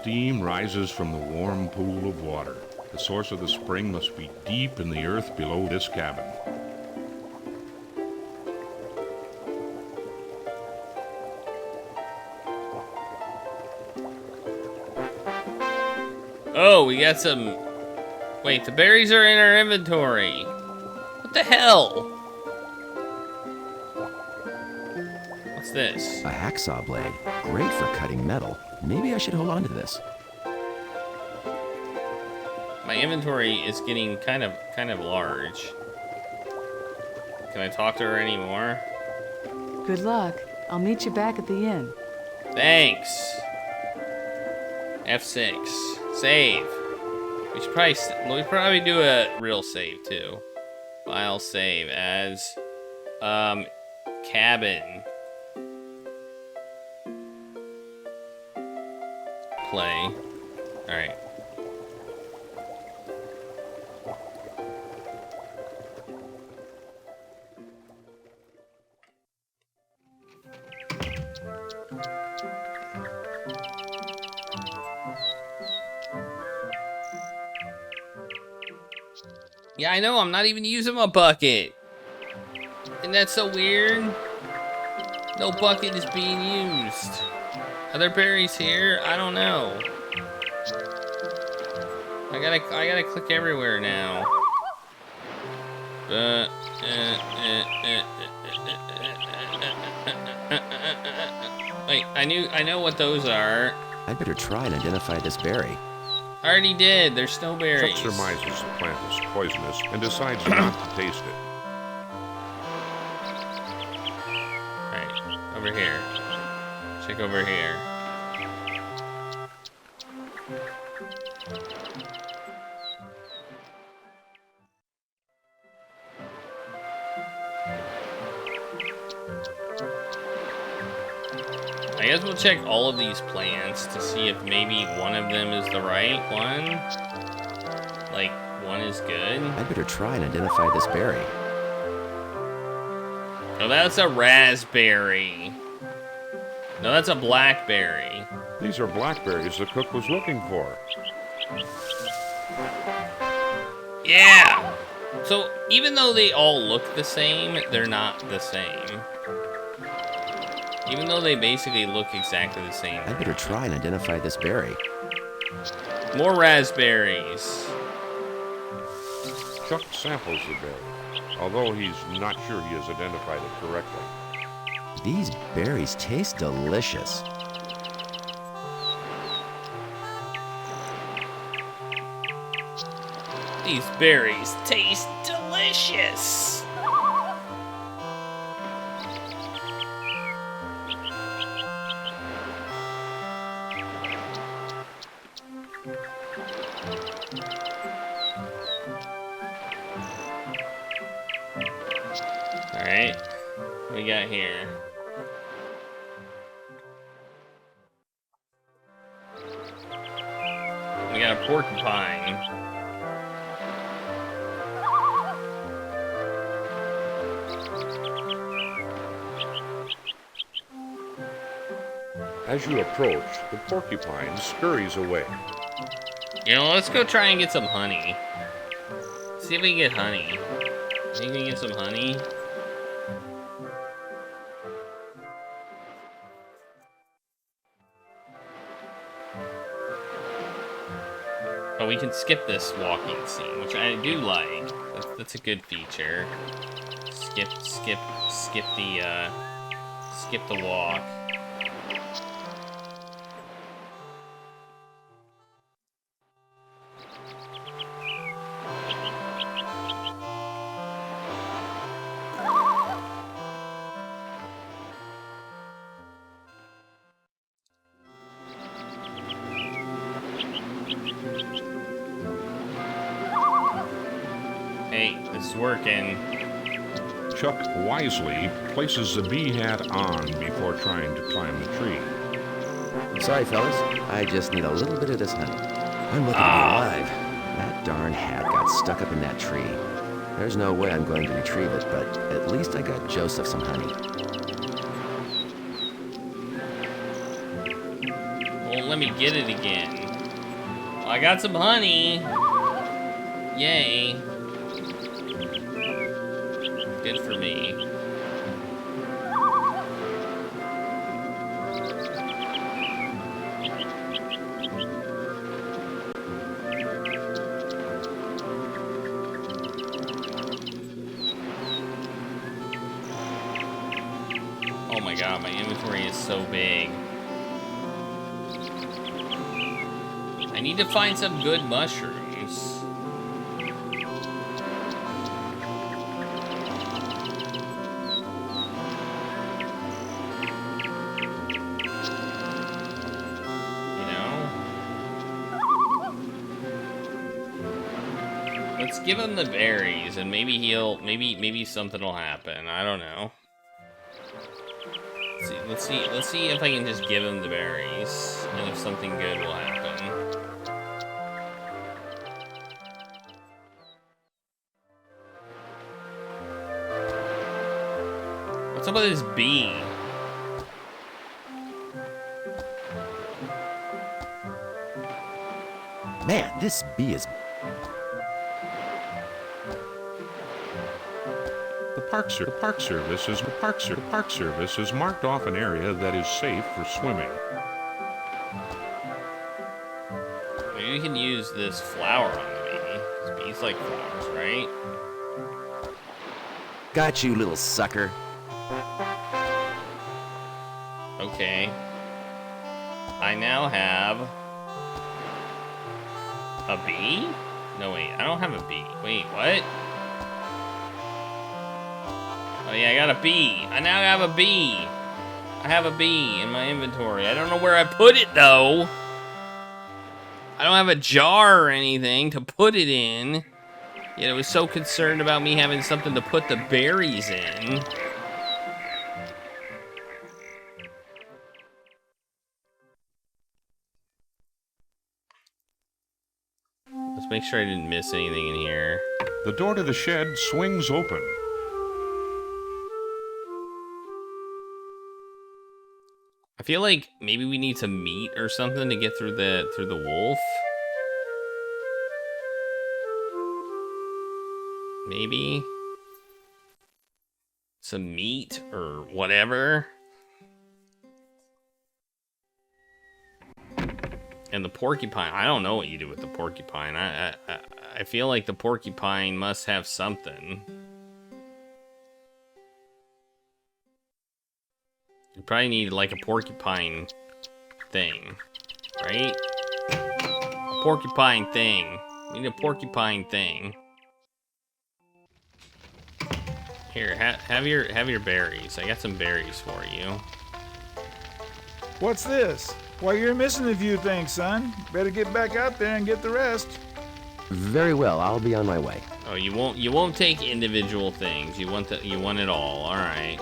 steam rises from the warm pool of water. The source of the spring must be deep in the earth below this cabin. Oh, we got some... Wait, the berries are in our inventory. What the hell? What's this? A hacksaw blade. Great for cutting metal. Maybe I should hold on to this. My inventory is getting kind of large. Can I talk to her anymore? Good luck. I'll meet you back at the inn. Thanks. F6. Save. We should probably do a real save too. File save as cabin. Play. All right. Yeah, I know, I'm not even using my bucket. Isn't that so weird? No bucket is being used. Are there berries here? I don't know. I gotta click everywhere now. Wait, I know what those are. I'd better try and identify this berry. I already did. There's snowberries. Chuck surmises the plant is poisonous and decides not to taste it. Alright, over here. Check over here. I guess we'll check all of these plants to see if maybe one of them is the right one. Like, one is good. I'd better try and identify this berry. Oh, that's a raspberry. No, that's a blackberry. These are blackberries the cook was looking for. Yeah! So, even though they all look the same, they're not the same. Even though they basically look exactly the same. I'd better try and identify this berry. More raspberries. Chuck samples the berry, although he's not sure he has identified it correctly. These berries taste delicious. These berries taste delicious. Alright, what we got here? We got a porcupine. As you approach, the porcupine scurries away. You know, let's go try and get some honey. See if we can get honey. Think we can get some honey? Oh, we can skip this walking scene, which I do like. That's a good feature. Skip the walk. Hey, this is working. Chuck wisely places the bee hat on before trying to climb the tree. Sorry, fellas. I just need a little bit of this honey. I'm looking to be alive. That darn hat got stuck up in that tree. There's no way I'm going to retrieve it, but at least I got Joseph some honey. Won't let me get it again. Well, I got some honey. Yay. Good for me. Oh my god, my inventory is so big. I need to find some good mushrooms. You know? Let's give him the berries and maybe maybe something will happen. I don't know. Let's see if I can just give him the berries and if something good will happen. What's up with this bee? Man, this bee is... The Park Service has marked off an area that is safe for swimming. Maybe we can use this flower on the bee. 'Cause bees like flowers, right? Got you, little sucker. Okay. I now have a bee? No, wait, I don't have a bee. Wait, what? Oh yeah, I got a bee. I now have a bee. I have a bee in my inventory. I don't know where I put it, though. I don't have a jar or anything to put it in. Yet I was so concerned about me having something to put the berries in. Let's make sure I didn't miss anything in here. The door to the shed swings open. I feel like maybe we need some meat or something to get through the wolf. Maybe some meat or whatever. And the porcupine, I don't know what you do with the porcupine. I feel like the porcupine must have something. You probably need like a porcupine thing, right? A porcupine thing. We need a porcupine thing. Here, have your berries. I got some berries for you. What's this? Why, you're missing a few things, son. Better get back out there and get the rest. Very well, I'll be on my way. Oh, you won't take individual things. You want it all. All right.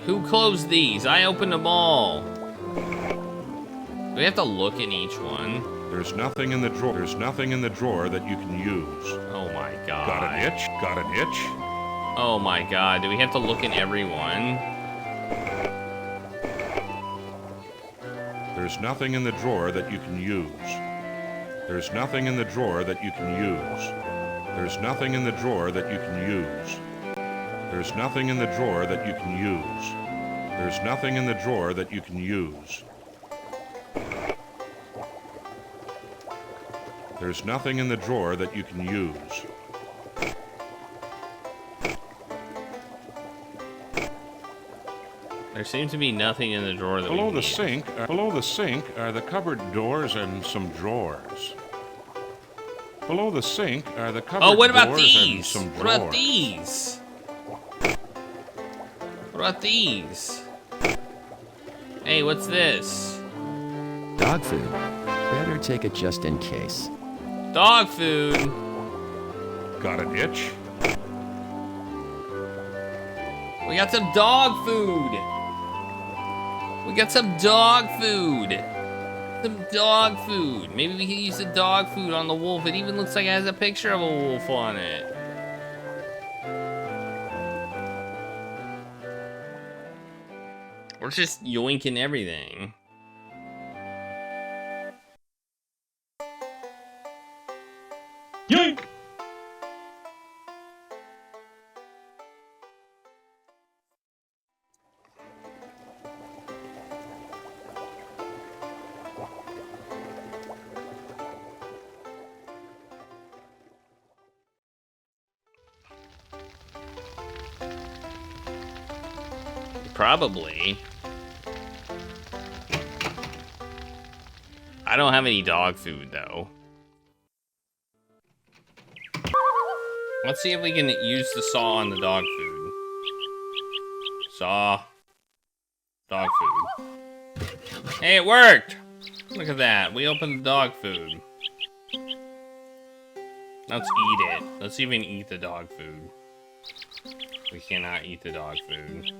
Who closed these? I opened them all. Do we have to look in each one? There's nothing in the drawer. There's nothing in the drawer that you can use. Oh my god. Got an itch? Got an itch? Oh my god. Do we have to look in every one? There's nothing in the drawer that you can use. There's nothing in the drawer that you can use. There's nothing in the drawer that you can use. There's nothing in the drawer that you can use. There's nothing in the drawer that you can use. There's nothing in the drawer that you can use. There seems to be nothing in the drawer that Below we the need. below the sink are the cupboard doors and some drawers. Below the sink are the cupboard Oh, what about doors and these? some What about drawers. these? What about these? Hey, what's this? Dog food. Better take it just in case. Dog food. Got an itch? We got some dog food. We got some dog food. Some dog food. Maybe we can use the dog food on the wolf. It even looks like it has a picture of a wolf on it. We're just yoinking everything. Yoink! Probably. I don't have any dog food, though. Let's see if we can use the saw on the dog food. Saw. Dog food. Hey, it worked! Look at that. We opened the dog food. Let's eat it. Let's see if we can eat the dog food. We cannot eat the dog food.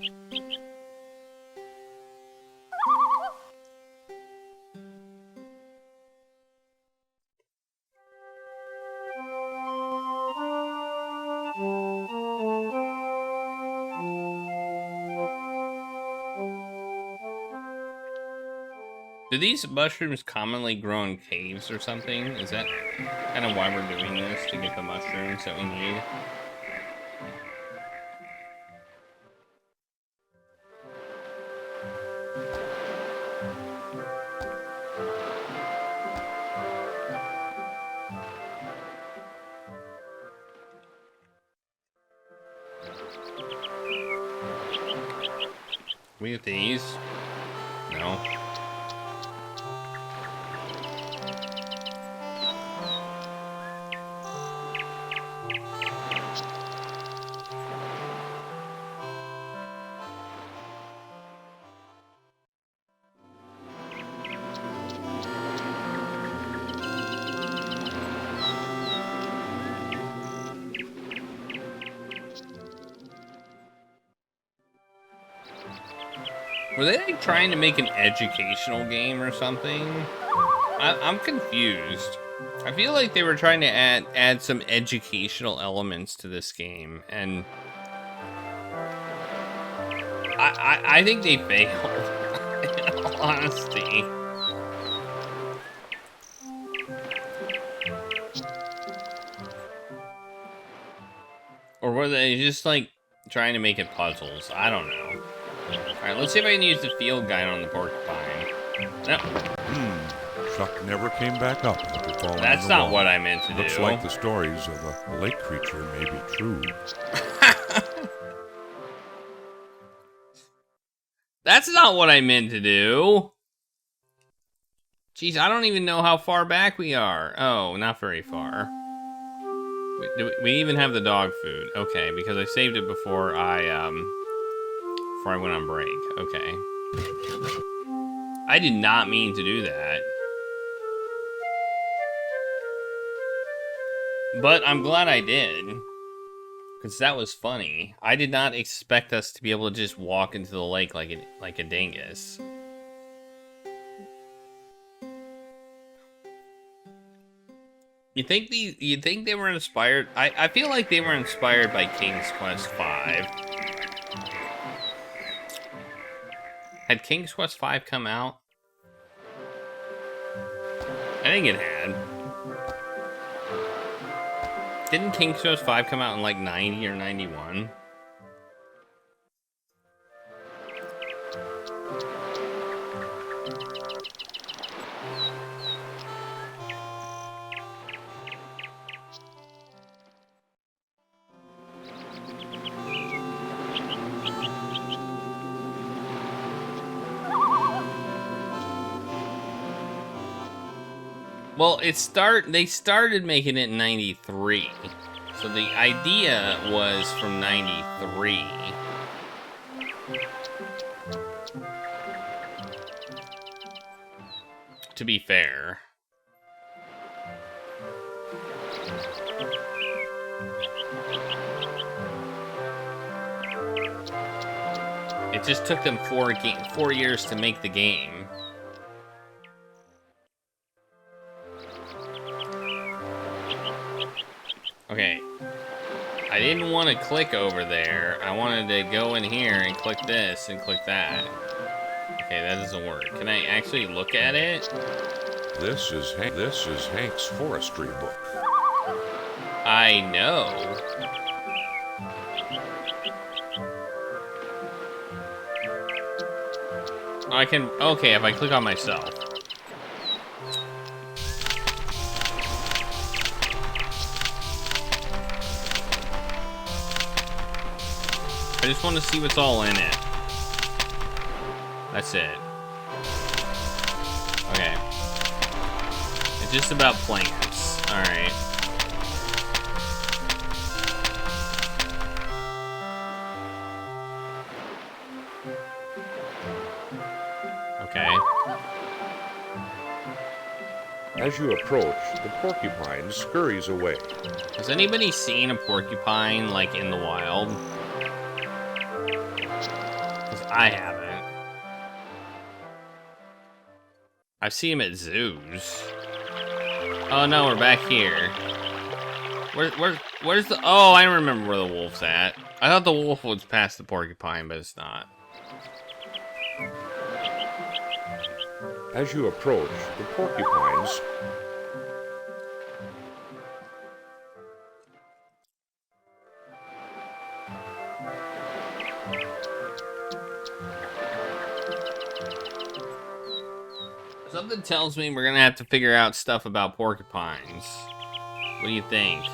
Do these mushrooms commonly grow in caves or something? Is that kind of why we're doing this, to get the mushrooms that we need? We get these? No. Were they like trying to make an educational game or something? I'm confused. I feel like they were trying to add some educational elements to this game, and I think they failed. In all honesty. Or were they just like trying to make it puzzles? I don't know. Alright, let's see if I can use the field guide on the porcupine. No. Chuck never came back up after falling That's in the not water. what I meant to do. Looks like the stories of a lake creature may be true. That's not what I meant to do. Jeez, I don't even know how far back we are. Oh, not very far. We even have the dog food. Okay, because I saved it before I went on break. Okay. I did not mean to do that. But I'm glad I did. Because that was funny. I did not expect us to be able to just walk into the lake like a dingus. You think they were inspired? I feel like they were inspired by King's Quest V. Had King's Quest V come out? I think it had. Didn't King's Quest V come out in like 90 or 91? Well, they started making it in 93. So the idea was from 93. To be fair. It just took them 4 years to make the game. Okay. I didn't want to click over there. I wanted to go in here and click this and click that. Okay, that doesn't work. Can I actually look at it? This is Hank's forestry book. I know. I can, okay, if I click on myself. I just want to see what's all in it. That's it. Okay. It's just about plants. Alright. Okay. As you approach, the porcupine scurries away. Has anybody seen a porcupine, like, in the wild? Because I haven't. I've seen them at zoos. Oh no, we're back here. Where's the... Oh, I remember where the wolf's at. I thought the wolf was past the porcupine, but it's not. As you approach, the porcupines... Something tells me we're gonna have to figure out stuff about porcupines. What do you think?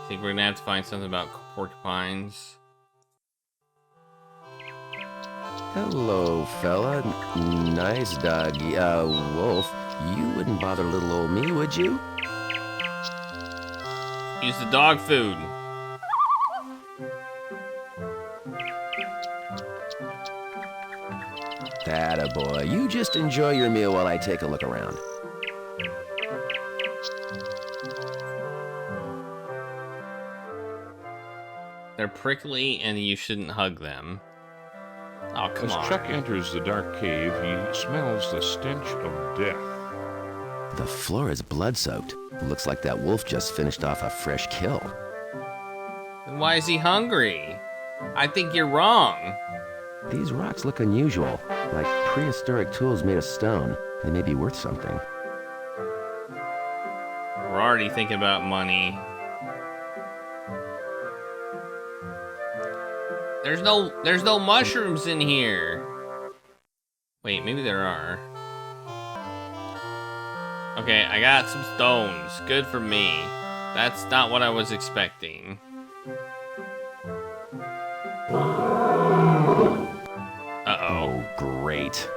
Think we're gonna have to find something about porcupines? Hello, fella. Nice doggy. Wolf, you wouldn't bother little old me, would you? Use the dog food. Attaboy. You just enjoy your meal while I take a look around. They're prickly and you shouldn't hug them. Oh, come As on. Chuck enters the dark cave, he smells the stench of death. The floor is blood-soaked. Looks like that wolf just finished off a fresh kill. Then why is he hungry? I think you're wrong. These rocks look unusual, like prehistoric tools made of stone. They may be worth something. We're already thinking about money. There's no mushrooms in here. Wait, maybe there are. Okay, I got some stones. Good for me. That's not what I was expecting. Uh-oh. Oh, great.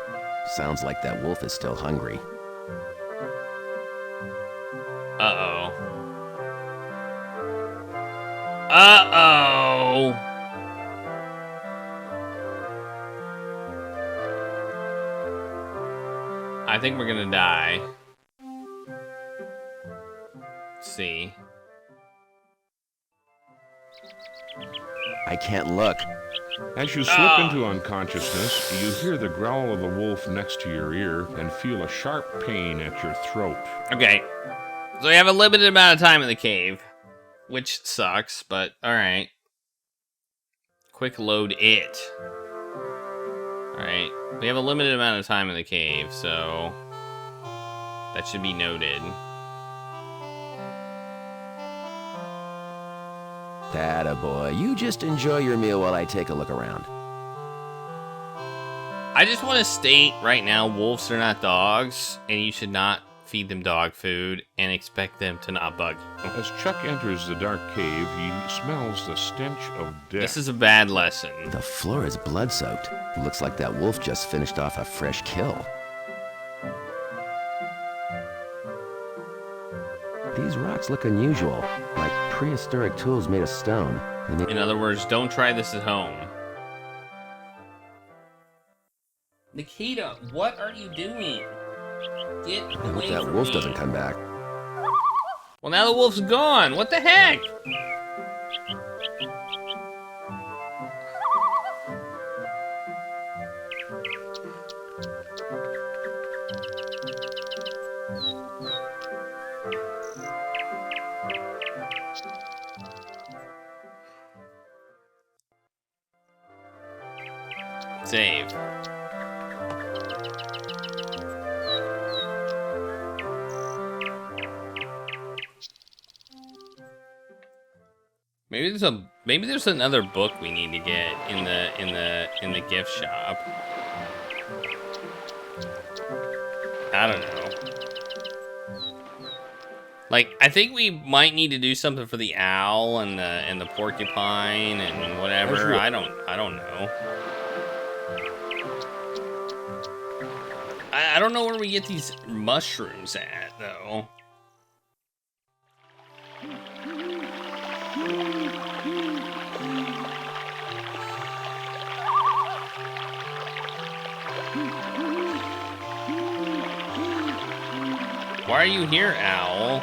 Sounds like that wolf is still hungry. Uh-oh. Uh-oh! I think we're gonna die. Let's see. I can't look. As you slip into unconsciousness, you hear the growl of the wolf next to your ear and feel a sharp pain at your throat. Okay. So we have a limited amount of time in the cave, which sucks, but alright. Quick load it. Alright. We have a limited amount of time in the cave, so that should be noted. Attaboy. You just enjoy your meal while I take a look around. I just want to state right now, wolves are not dogs, and you should not feed them dog food and expect them to not bug you. As Chuck enters the dark cave, he smells the stench of death. This is a bad lesson. The floor is blood-soaked. Looks like that wolf just finished off a fresh kill. These rocks look unusual, like prehistoric tools made of stone. In other words, don't try this at home. Nikita, what are you doing? Get I hope away that from wolf me. doesn't come back. Well, now the wolf's gone. What the heck? save. Maybe there's another book we need to get in the gift shop. I don't know. Like, I think we might need to do something for the owl and the porcupine and whatever. I don't know. I don't know where we get these mushrooms at though. Why are you here, owl?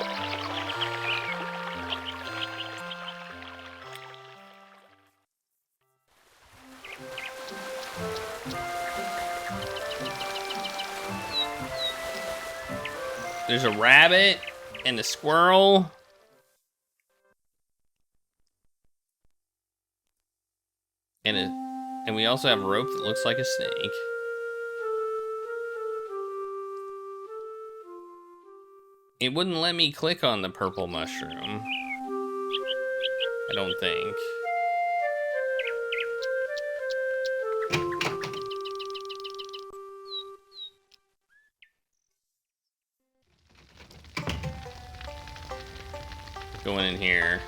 There's a rabbit and a squirrel. And we also have a rope that looks like a snake. It wouldn't let me click on the purple mushroom. I don't think. Going in here.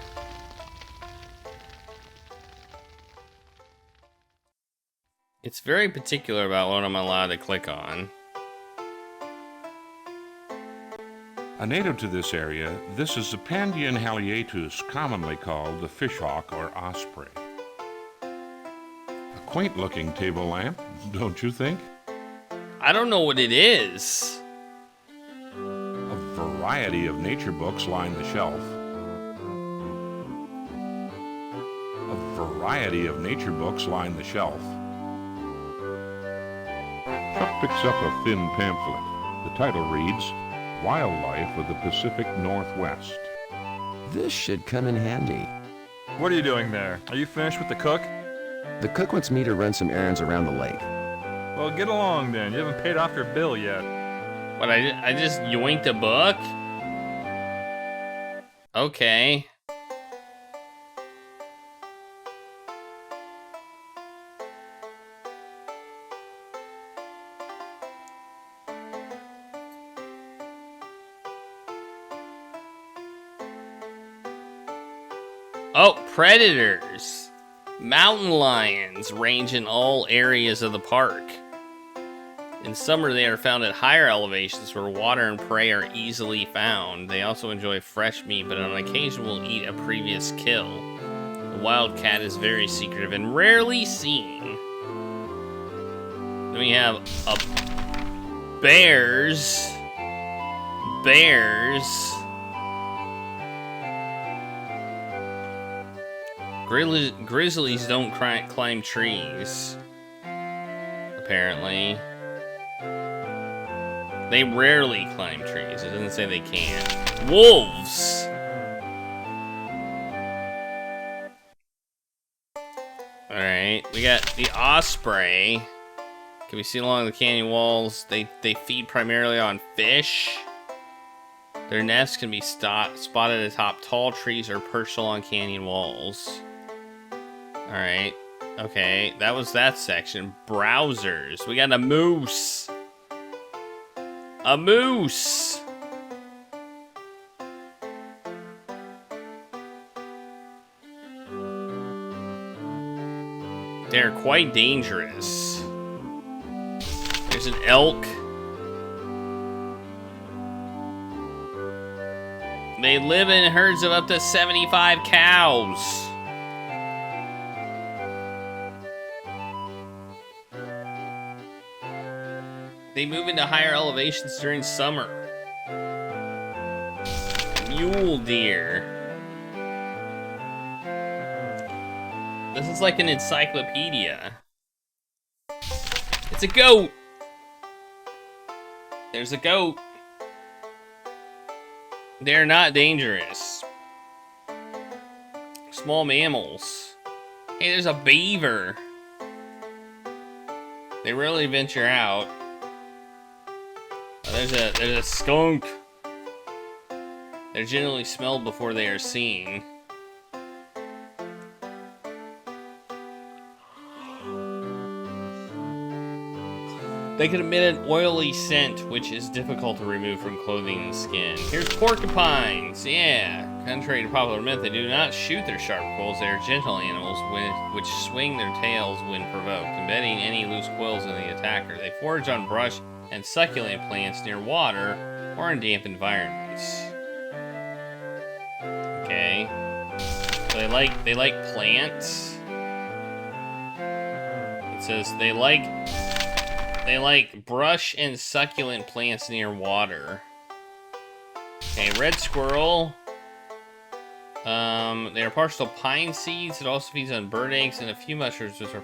It's very particular about what I'm allowed to click on. A native to this area, this is the Pandian haliatus, commonly called the fishhawk or osprey. A quaint-looking table lamp, don't you think? I don't know what it is. A variety of nature books line the shelf. A variety of nature books line the shelf. Chuck picks up a thin pamphlet. The title reads, Wildlife of the Pacific Northwest. This should come in handy. What are you doing there? Are you finished with the cook? The cook wants me to run some errands around the lake. Well, get along then. You haven't paid off your bill yet. What, I just yoinked a book? Okay. Oh, predators! Mountain lions range in all areas of the park. In summer, they are found at higher elevations where water and prey are easily found. They also enjoy fresh meat, but on occasion will eat a previous kill. The wildcat is very secretive and rarely seen. Then we have bears. Grizzlies don't climb trees, apparently. They rarely climb trees. It doesn't say they can't. Wolves! Alright, we got the osprey. Can we see along the canyon walls? They feed primarily on fish. Their nests can be spotted atop tall trees or perched along canyon walls. Alright. Okay, that was that section. Browsers. We got a moose. A moose! They're quite dangerous. There's an elk. They live in herds of up to 75 cows. They move into higher elevations during summer. Mule deer. This is like an encyclopedia. It's a goat. There's a goat. They're not dangerous. Small mammals. Hey, there's a beaver. They rarely venture out. There's a skunk. They're generally smelled before they are seen. They can emit an oily scent, which is difficult to remove from clothing and skin. Here's porcupines. Yeah. Contrary to popular myth, they do not shoot their sharp quills. They are gentle animals which swing their tails when provoked, embedding any loose quills in the attacker. They forage on brush and succulent plants near water or in damp environments. Okay. So they like plants. It says they like brush and succulent plants near water. Okay, red squirrel. They are partial to pine seeds. It also feeds on bird eggs and a few mushrooms which are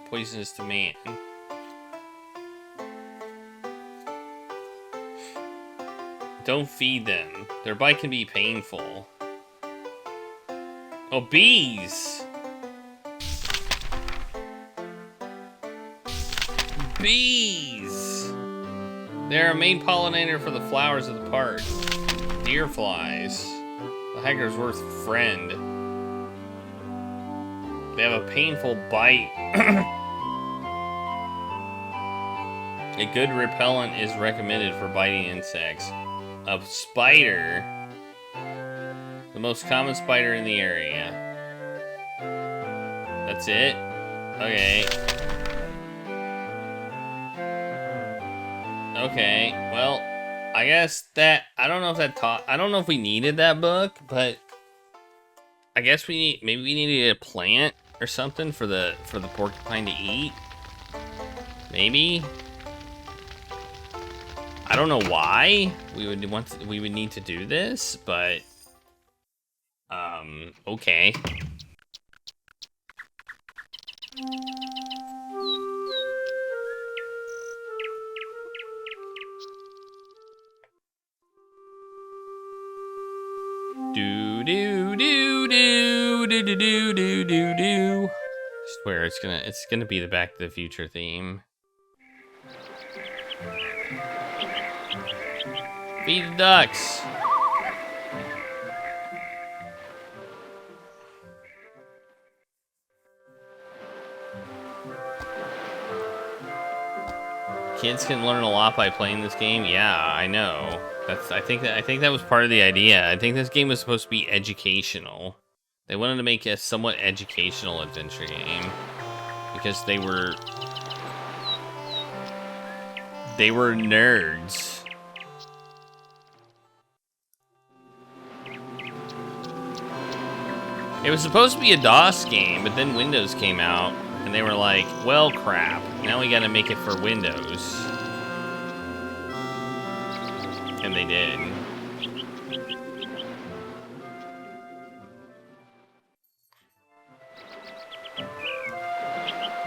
poisonous to man. Don't feed them. Their bite can be painful. Oh, bees! Bees! They're a main pollinator for the flowers of the park. Deer flies. The hiker's worst friend. They have a painful bite. A good repellent is recommended for biting insects. A spider. The most common spider in the area. That's it? Okay. Okay, well, I guess that, I don't know if we needed that book, but I guess maybe we needed a plant or something for the porcupine to eat. Maybe. I don't know why we would need to do this, but okay. Do do do do do do do do do do. I swear it's gonna be the Back to the Future theme. Feed the ducks. Kids can learn a lot by playing this game. Yeah, I know. I think that was part of the idea. I think this game was supposed to be educational. They wanted to make a somewhat educational adventure game because they were nerds. It was supposed to be a DOS game, but then Windows came out and they were like, well, crap. Now we gotta make it for Windows. And they did.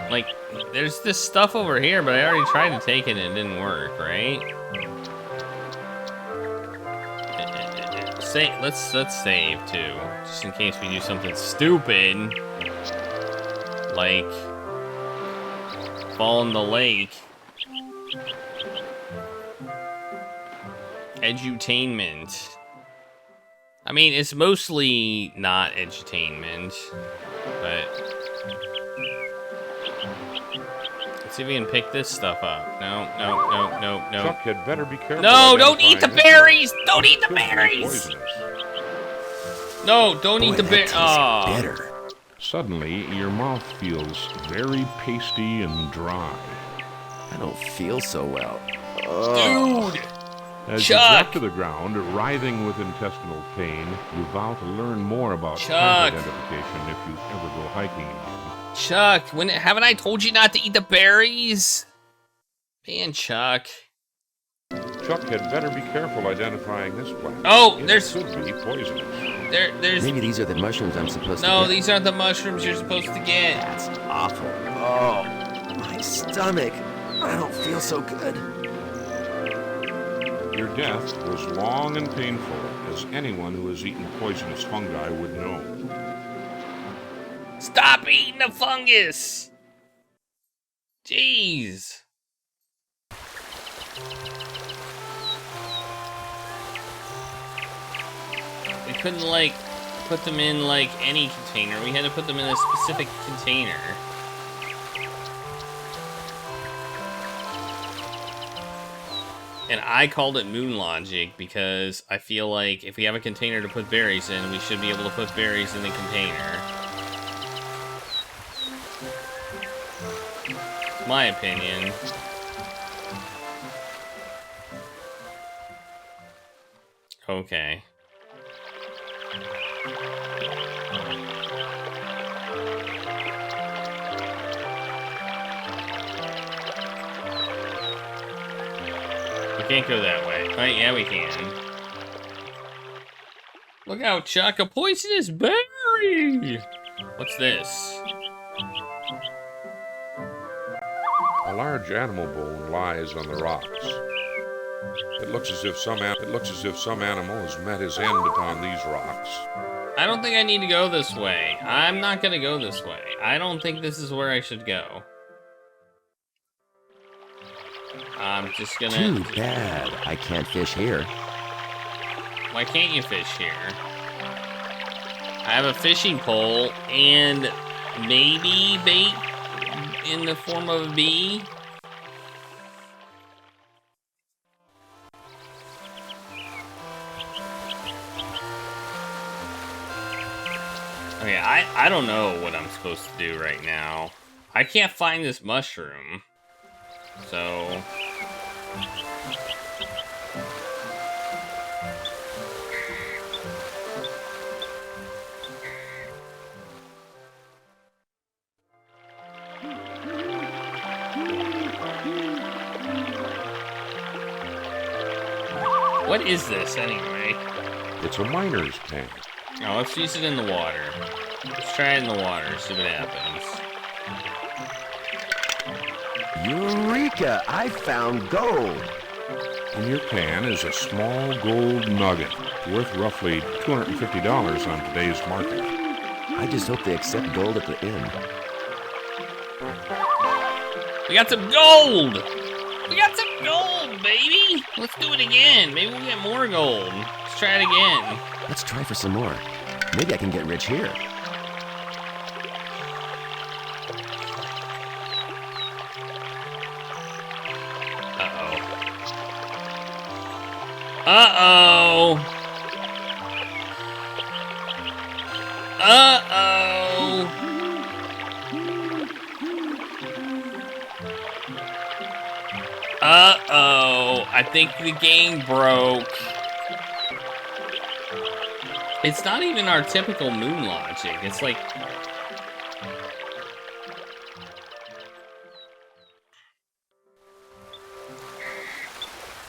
Like, there's this stuff over here, but I already tried to take it and it didn't work, right? Let's save too, just in case we do something stupid, like fall in the lake. Edutainment. I mean, it's mostly not edutainment, but let's see if we can pick this stuff up. No. Chuck had better be careful. No, don't eat the berries! Don't eat the berries! No, don't eat the berries. Oh. Bitter. Suddenly, your mouth feels very pasty and dry. I don't feel so well. Dude! As Chuck! you drop to the ground, writhing with intestinal pain, you vow to learn more about plant identification if you ever go hiking again. Chuck, haven't I told you not to eat the berries? Man, Chuck. Chuck had better be careful identifying this plant. Oh, it there's... could be poisonous. There's... Maybe these are the mushrooms I'm supposed to get. No, these aren't the mushrooms you're supposed to get. That's awful. Oh, my stomach. I don't feel so good. Your death was long and painful, as anyone who has eaten poisonous fungi would know. Stop eating the fungus! Jeez. We couldn't, like, put them in, like, any container. We had to put them in a specific container. And I called it moon logic because I feel like if we have a container to put berries in, we should be able to put berries in the container. My opinion. Okay. We can't go that way. Oh, yeah, we can. Look out, Chuck, a poisonous berry! What's this? A large animal bone lies on the rocks. It looks as if some animal has met his end upon these rocks. I don't think I need to go this way. I'm not gonna go this way. I don't think this is where I should go. I'm just gonna... Too bad I can't fish here. Why can't you fish here? I have a fishing pole and maybe bait in the form of a bee. Okay, I don't know what I'm supposed to do right now. I can't find this mushroom. So... What is this, anyway? It's a miner's pen. Now, let's use it in the water. Let's try it in the water, see what happens. Eureka! I found gold! In your pan is a small gold nugget worth roughly $250 on today's market. I just hope they accept gold at the inn. We got some gold! We got some gold, baby! Let's do it again. Maybe we'll get more gold. Let's try it again. Let's try for some more. Maybe I can get rich here. Uh-oh. Uh-oh. Uh-oh. I think the game broke. It's not even our typical moon logic. It's like...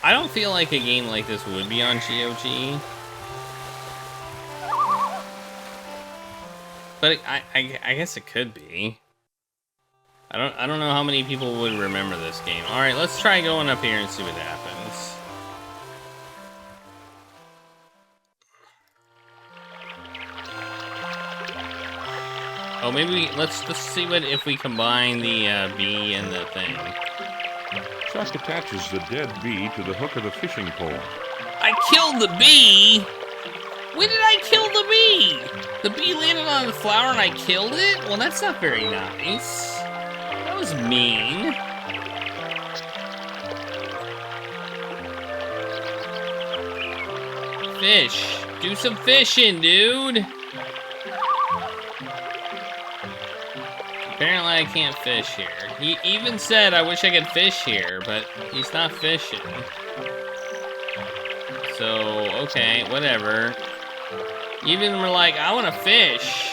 I don't feel like a game like this would be on GOG. But I guess it could be. I don't know how many people would remember this game. All right, let's try going up here and see what happens. Oh, maybe let's see what if we combine the bee and the thing. Chuck attaches the dead bee to the hook of the fishing pole. I killed the bee? When did I kill the bee? The bee landed on the flower and I killed it? Well, that's not very nice. That was mean. Fish. Do some fishing, dude. Apparently I can't fish here. He even said I wish I could fish here, but he's not fishing. So, okay, whatever. Even we're like, I want to fish.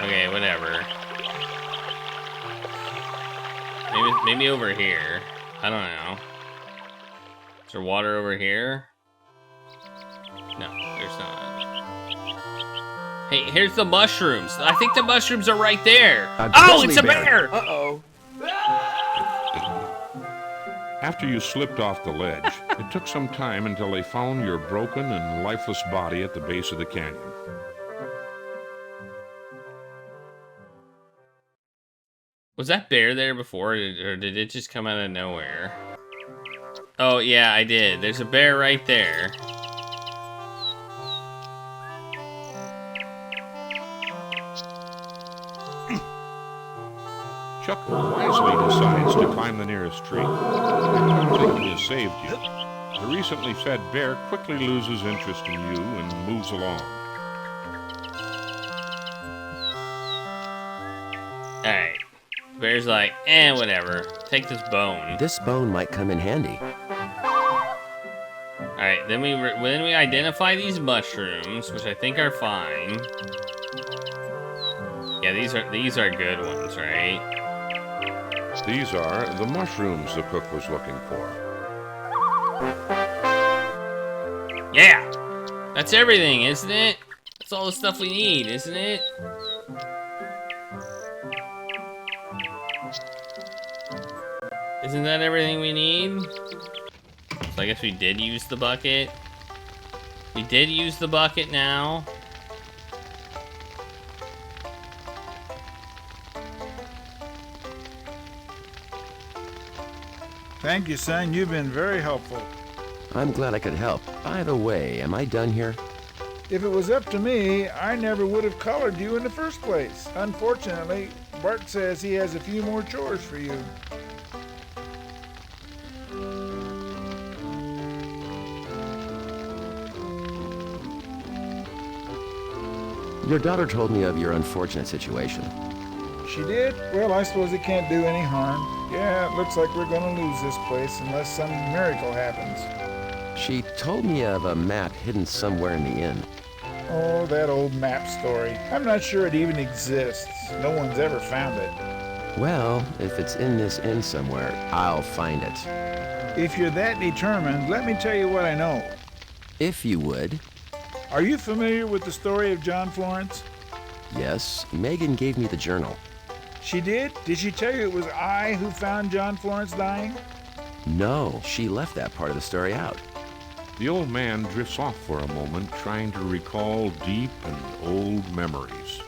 Okay, whatever. Maybe over here. I don't know. Is there water over here? No, there's not. Hey, here's the mushrooms. I think the mushrooms are right there. Oh, it's a bear! Uh-oh. After you slipped off the ledge, it took some time until they found your broken and lifeless body at the base of the canyon. Was that bear there before, or did it just come out of nowhere? Oh, yeah, I did. There's a bear right there. Chuck wisely decides to climb the nearest tree. After thinking he has saved you, the recently fed bear quickly loses interest in you and moves along. Alright. Bear's like, whatever. Take this bone. This bone might come in handy. Alright, then we identify these mushrooms, which I think are fine. Yeah, these are good ones, right? These are the mushrooms the cook was looking for. Yeah! That's everything, isn't it? That's all the stuff we need, isn't it? Isn't that everything we need? So I guess we did use the bucket. We did use the bucket now. Thank you, son. You've been very helpful. I'm glad I could help. By the way, am I done here? If it was up to me, I never would have collared you in the first place. Unfortunately, Bart says he has a few more chores for you. Your daughter told me of your unfortunate situation. She did? Well, I suppose it can't do any harm. Yeah, it looks like we're gonna lose this place unless some miracle happens. She told me of a map hidden somewhere in the inn. Oh, that old map story. I'm not sure it even exists. No one's ever found it. Well, if it's in this inn somewhere, I'll find it. If you're that determined, let me tell you what I know. If you would. Are you familiar with the story of John Florence? Yes, Megan gave me the journal. She did? Did she tell you it was I who found John Florence dying? No, she left that part of the story out. The old man drifts off for a moment, trying to recall deep and old memories.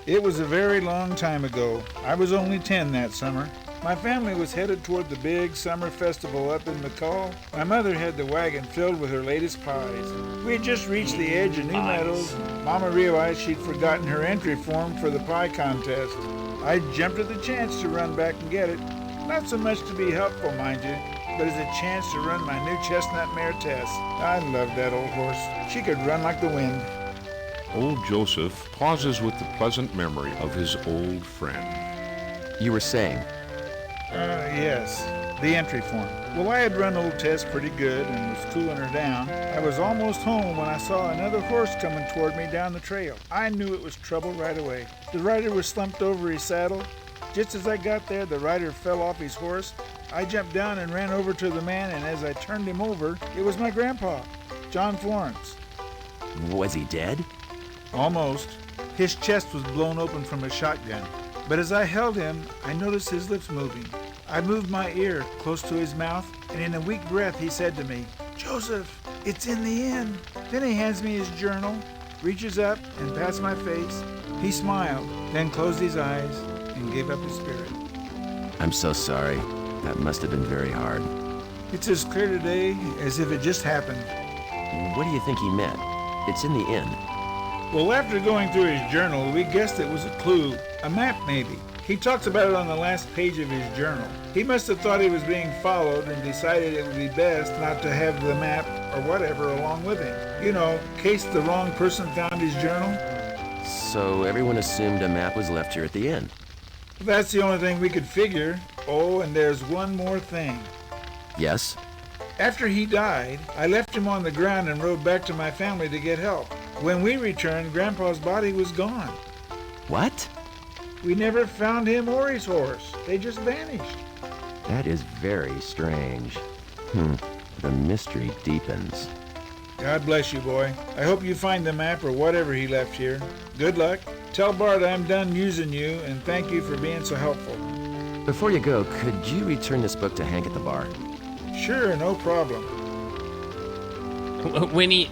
It was a very long time ago. I was only 10 that summer. My family was headed toward the big summer festival up in McCall. My mother had the wagon filled with her latest pies. We had just reached the edge of New Meadows, and Mama realized she'd forgotten her entry form for the pie contest. I jumped at the chance to run back and get it. Not so much to be helpful, mind you, but as a chance to run my new chestnut mare Tess. I loved that old horse. She could run like the wind. Old Joseph pauses with the pleasant memory of his old friend. You were saying? Yes, the entry form. Well, I had run old Tess pretty good and was cooling her down. I was almost home when I saw another horse coming toward me down the trail. I knew it was trouble right away. The rider was slumped over his saddle. Just as I got there, the rider fell off his horse. I jumped down and ran over to the man, and as I turned him over, it was my grandpa, John Florence. Was he dead? Almost. His chest was blown open from a shotgun. But as I held him, I noticed his lips moving. I moved my ear close to his mouth, and in a weak breath he said to me, "Joseph, it's in the inn." Then he hands me his journal, reaches up and pats my face. He smiled, then closed his eyes and gave up his spirit. I'm so sorry. That must have been very hard. It's as clear today as if it just happened. What do you think he meant? It's in the inn. Well, after going through his journal, we guessed it was a clue, a map maybe. He talks about it on the last page of his journal. He must have thought he was being followed and decided it would be best not to have the map or whatever along with him. You know, in case the wrong person found his journal. So everyone assumed a map was left here at the inn. That's the only thing we could figure. Oh, and there's one more thing. Yes? After he died, I left him on the ground and rode back to my family to get help. When we returned, Grandpa's body was gone. What? We never found him or his horse. They just vanished. That is very strange. The mystery deepens. God bless you, boy. I hope you find the map or whatever he left here. Good luck. Tell Bart I'm done using you, and thank you for being so helpful. Before you go, could you return this book to Hank at the bar? Sure, no problem. When I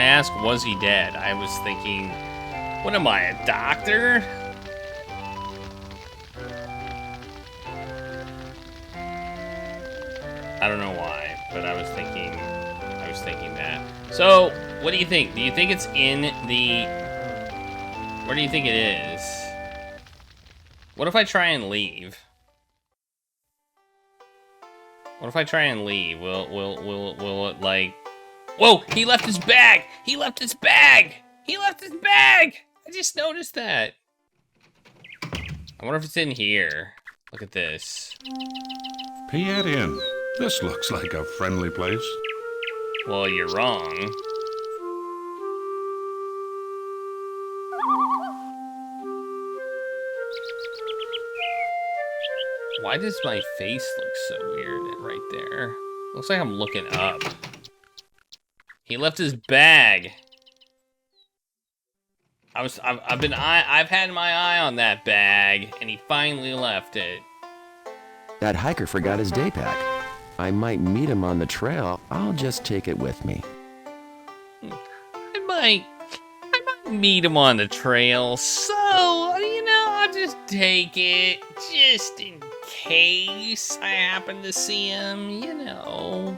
asked was he dead, I was thinking, what am I, a doctor? I don't know why, but I was thinking that. So, what do you think? Do you think it's in the... Where do you think it is? What if I try and leave? What if I try and leave? Will it like... Whoa! He left his bag! He left his bag! He left his bag! I just noticed that. I wonder if it's in here. Look at this. Piet Inn. This looks like a friendly place. Well, you're wrong. Why does my face look so weird right there? Looks like I'm looking up. He left his bag. I've had my eye on that bag, and he finally left it. That hiker forgot his day pack. I might meet him on the trail. I'll just take it with me. I might meet him on the trail, so, you know, I'll just take it, just in case I happen to see him, you know.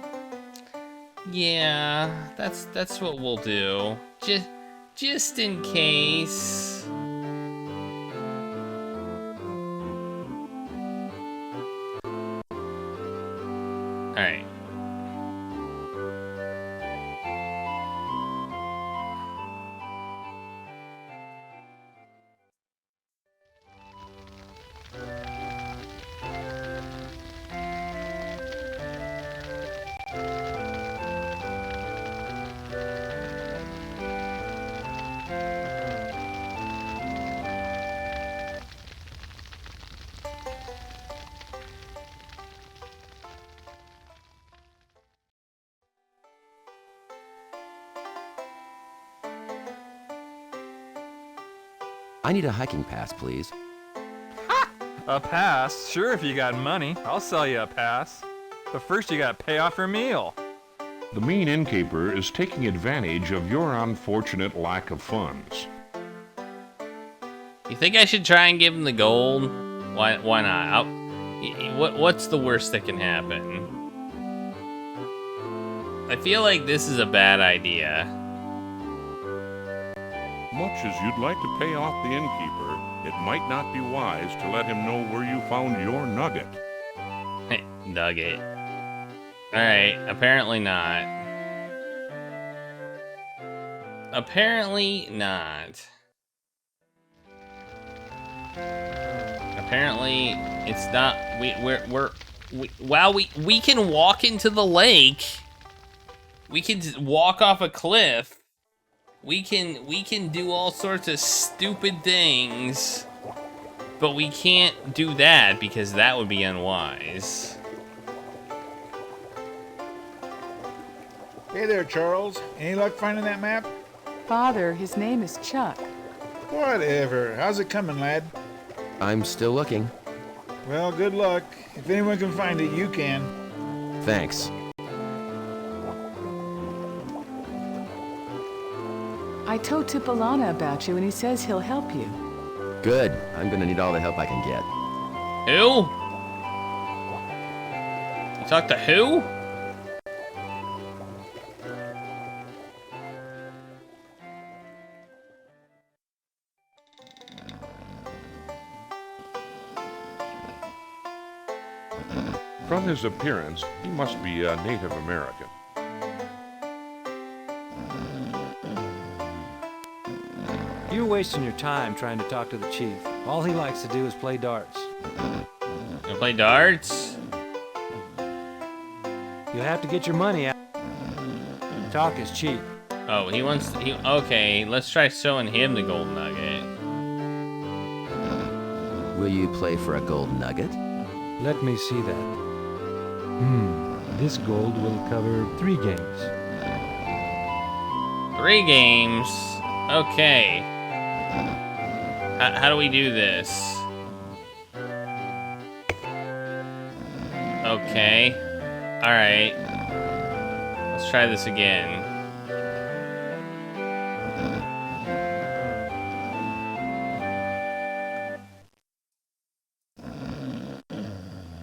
Yeah, that's what we'll do. Just in case. All right. I need a hiking pass, please. A pass? Sure, if you got money. I'll sell you a pass. But first you gotta pay off your meal. The mean innkeeper is taking advantage of your unfortunate lack of funds. You think I should try and give him the gold? Why not? What's the worst that can happen? I feel like this is a bad idea. Much as you'd like to pay off the innkeeper, it might not be wise to let him know where you found your nugget. Nugget. Alright, apparently not. Apparently not. Apparently it's not. We can walk into the lake. We can walk off a cliff. We can do all sorts of stupid things, but we can't do that because that would be unwise. Hey there, Charles. Any luck finding that map? Father, his name is Chuck. Whatever. How's it coming, lad? I'm still looking. Well, good luck. If anyone can find it, you can. Thanks. I told Tipolana about you, and he says he'll help you. Good. I'm gonna need all the help I can get. Who? You talk to who? From his appearance, he must be a Native American. You're wasting your time trying to talk to the chief. All he likes to do is play darts. You play darts? You have to get your money out. Talk is cheap. Oh, okay, let's try showing him the gold nugget. Will you play for a gold nugget? Let me see that. This gold will cover 3 games. 3 games? Okay. How do we do this? Okay. Alright. Let's try this again.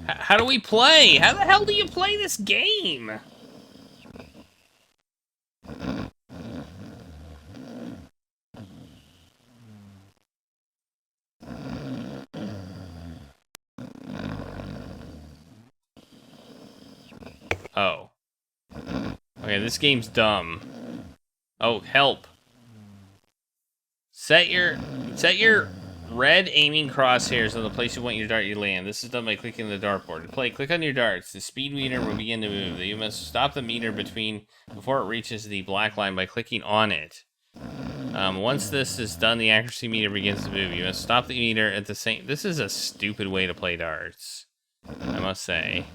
How do we play? How the hell do you play this game? Oh. Okay, this game's dumb. Oh, help. Set your red aiming crosshairs on the place you want your dart to land. This is done by clicking the dartboard. To play, click on your darts. The speed meter will begin to move. You must stop the meter before it reaches the black line by clicking on it. Once this is done, the accuracy meter begins to move. You must stop the meter at the same... This is a stupid way to play darts, I must say.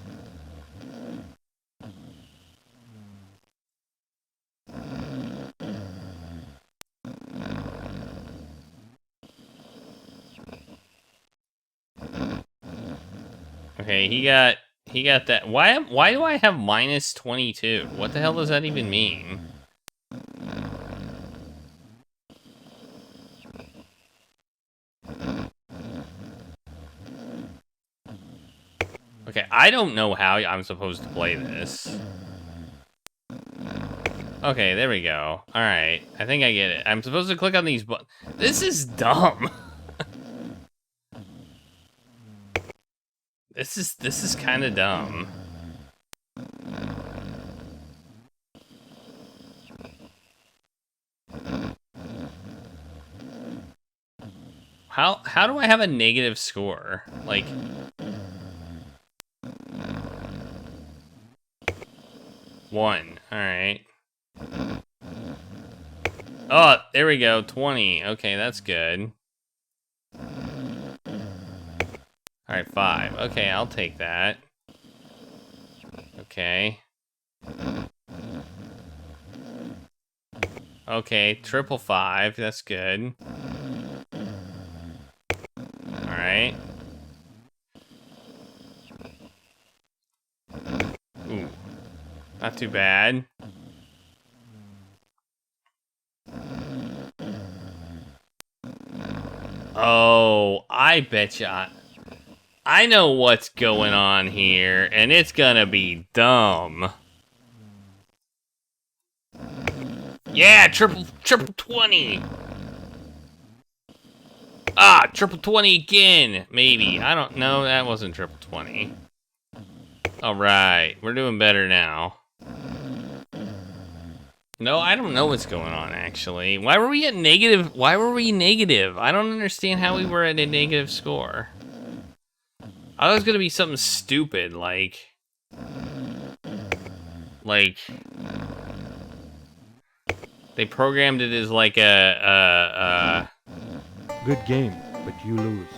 Okay, he got that. Why do I have minus 22? What the hell does that even mean? Okay, I don't know how I'm supposed to play this. Okay, there we go. Alright, I think I get it. I'm supposed to click on these buttons. This is dumb. This is kind of dumb. How do I have a negative score? Like... One. Alright. Oh, there we go. 20. Okay, that's good. Alright, 5. Okay, I'll take that. Okay. Okay, triple 5. That's good. Alright. Ooh. Not too bad. Oh, I betcha. I know what's going on here, and it's gonna be dumb. Yeah, triple 20. Ah, triple 20 again, maybe. I don't know, that wasn't triple 20. All right, we're doing better now. No, I don't know what's going on, actually. Why were we at negative? Why were we negative? I don't understand how we were at a negative score. I thought it was gonna be something stupid, like... They programmed it as like a Good game, but you lose.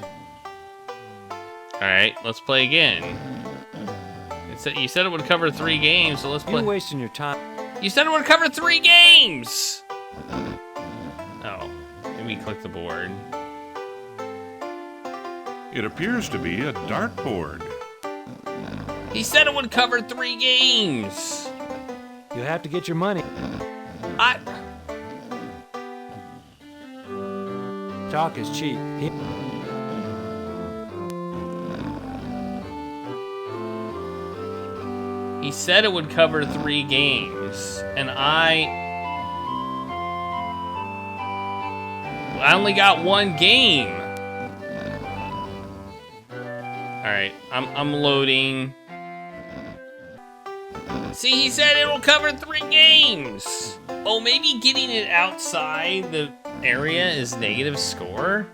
Alright, let's play again. You said it would cover 3 games, so let's play. You're wasting your time. You said it would cover 3 games! Oh, maybe click the board. It appears to be a dartboard. He said it would cover 3 games! You have to get your money. Talk is cheap. He said it would cover 3 games, and I only got 1 game. Alright, I'm loading. See, he said it'll cover 3 games! Oh, maybe getting it outside the area is negative score?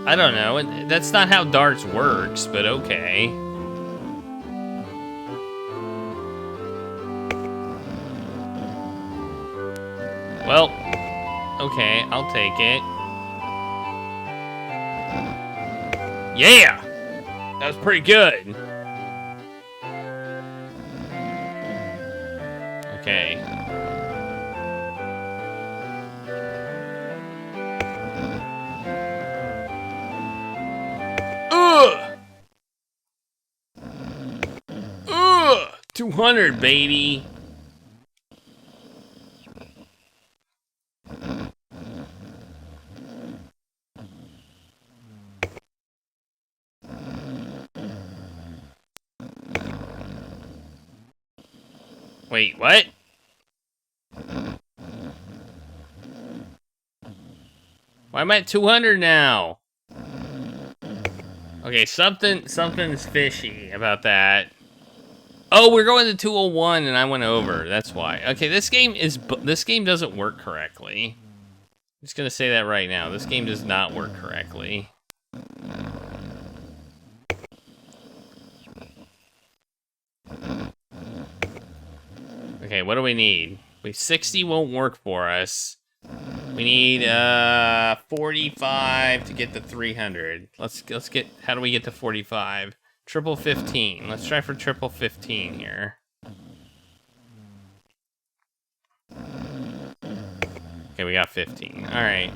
I don't know, that's not how darts works, but okay. Well, okay, I'll take it. Yeah! That was pretty good. Okay. Ugh! 200, baby. Wait, what? Why am I at 200 now? Okay, something's fishy about that. Oh, we're going to 201 and I went over. That's why. Okay, this game doesn't work correctly. I'm just gonna say that right now. This game does not work correctly. Okay, what do we need? 60 won't work for us. We need 45 to get to 300. Let's get. How do we get to 45? Triple 15. Let's try for triple 15 here. Okay, we got 15. All right.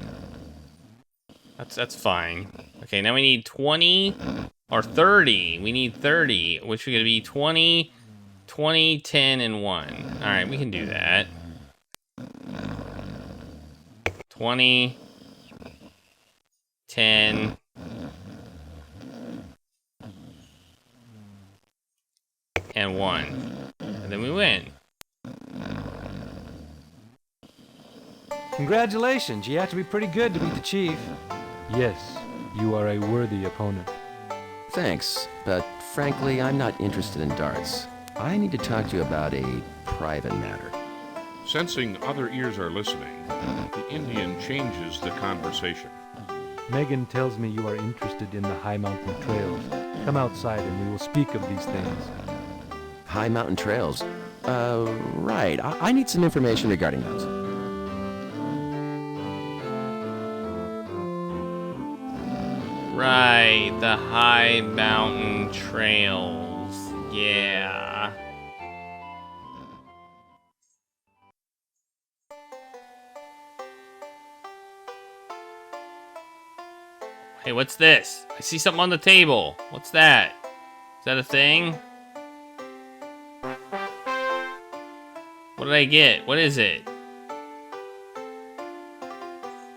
That's fine. Okay, now we need 20 or 30. We need 30, which we're gonna be 20, 20, 10, and 1. All right, we can do that. 20, 10, and 1. And then we win. Congratulations, you have to be pretty good to beat the chief. Yes, you are a worthy opponent. Thanks, but frankly, I'm not interested in darts. I need to talk to you about a private matter. Sensing other ears are listening, the Indian changes the conversation. Megan tells me you are interested in the high mountain trails. Come outside and we will speak of these things. High mountain trails? Right. I need some information regarding those. Right, the high mountain trails. Yeah. Hey, what's this? I see something on the table. What's that? Is that a thing? What did I get? What is it?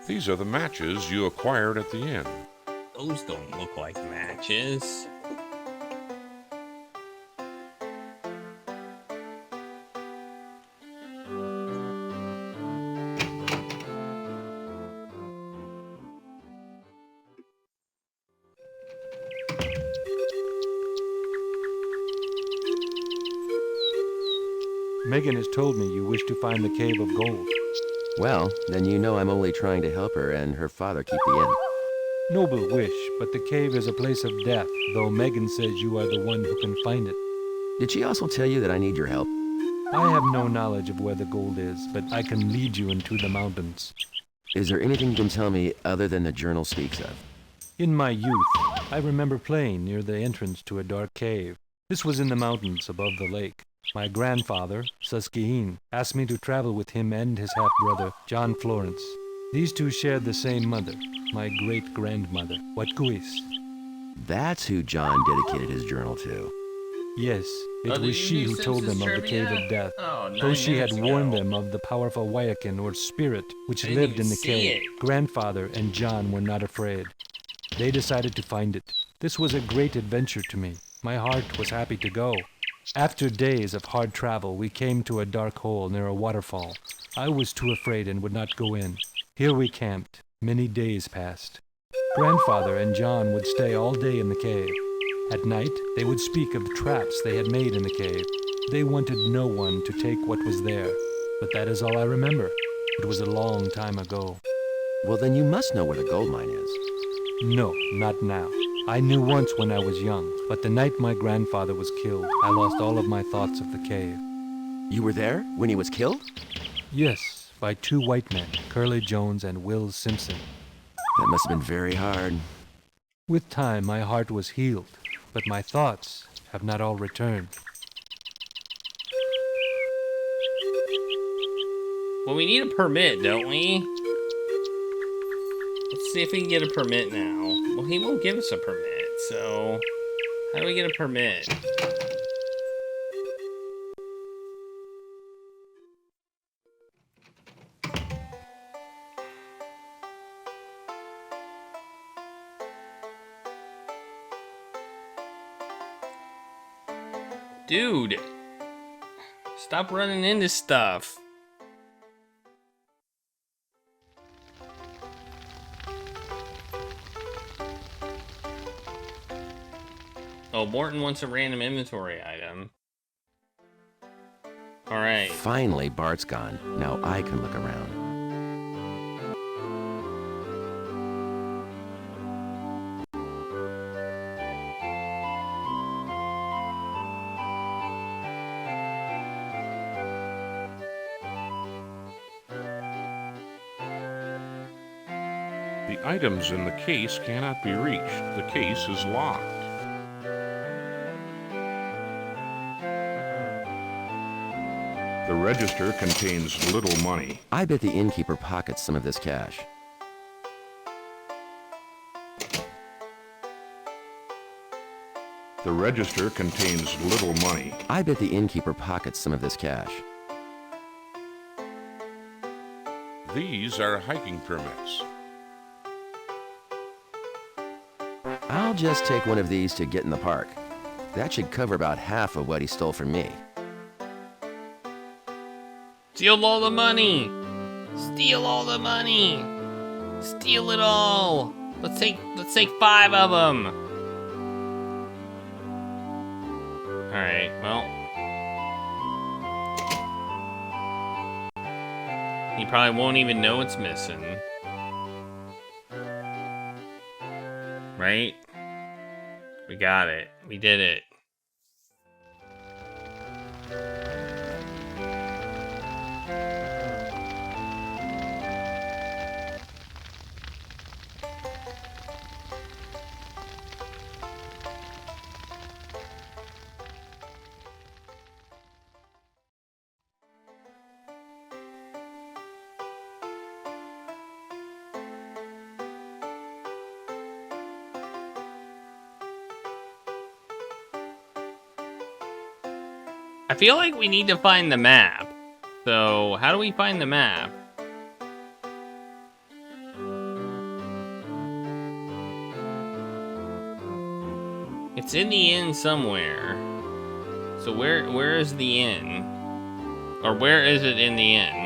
These are the matches you acquired at the inn. Those don't look like matches. Megan has told me you wish to find the cave of gold. Well, then you know I'm only trying to help her and her father keep the inn. Noble wish, but the cave is a place of death, though Megan says you are the one who can find it. Did she also tell you that I need your help? I have no knowledge of where the gold is, but I can lead you into the mountains. Is there anything you can tell me other than the journal speaks of? In my youth, I remember playing near the entrance to a dark cave. This was in the mountains above the lake. My grandfather, Susquehin, asked me to travel with him and his half-brother, John Florence. These two shared the same mother, my great-grandmother, Watkuis. That's who John dedicated his journal to. Yes, it was she who told them of the Cave of Death, Oh, though she had 9 warned minutes them of the powerful Wayakin or spirit which I didn't lived even in the see cave. it. Grandfather and John were not afraid. They decided to find it. This was a great adventure to me. My heart was happy to go. After days of hard travel, we came to a dark hole near a waterfall. I was too afraid and would not go in. Here we camped. Many days passed. Grandfather and John would stay all day in the cave. At night, they would speak of the traps they had made in the cave. They wanted no one to take what was there. But that is all I remember. It was a long time ago. Well, then you must know where the gold mine is. No, not now. I knew once when I was young, but the night my grandfather was killed, I lost all of my thoughts of the cave. You were there when he was killed? Yes, by two white men, Curly Jones and Will Simpson. That must have been very hard. With time, my heart was healed, but my thoughts have not all returned. Well, we need a permit, don't we? Let's see if we can get a permit now. Well, he won't give us a permit, so... How do we get a permit? Dude. Stop running into stuff. Oh, Morton wants a random inventory item. Alright. Finally, Bart's gone. Now I can look around. The items in the case cannot be reached. The case is locked. The register contains little money. I bet the innkeeper pockets some of this cash. The register contains little money. I bet the innkeeper pockets some of this cash. These are hiking permits. I'll just take one of these to get in the park. That should cover about half of what he stole from me. Steal all the money! Steal all the money! Steal it all! Let's take 5 of them! Alright, well. He probably won't even know it's missing. Right? We got it. We did it. I feel like we need to find the map. So, how do we find the map? It's in the inn somewhere. So where is the inn? Or where is it in the inn?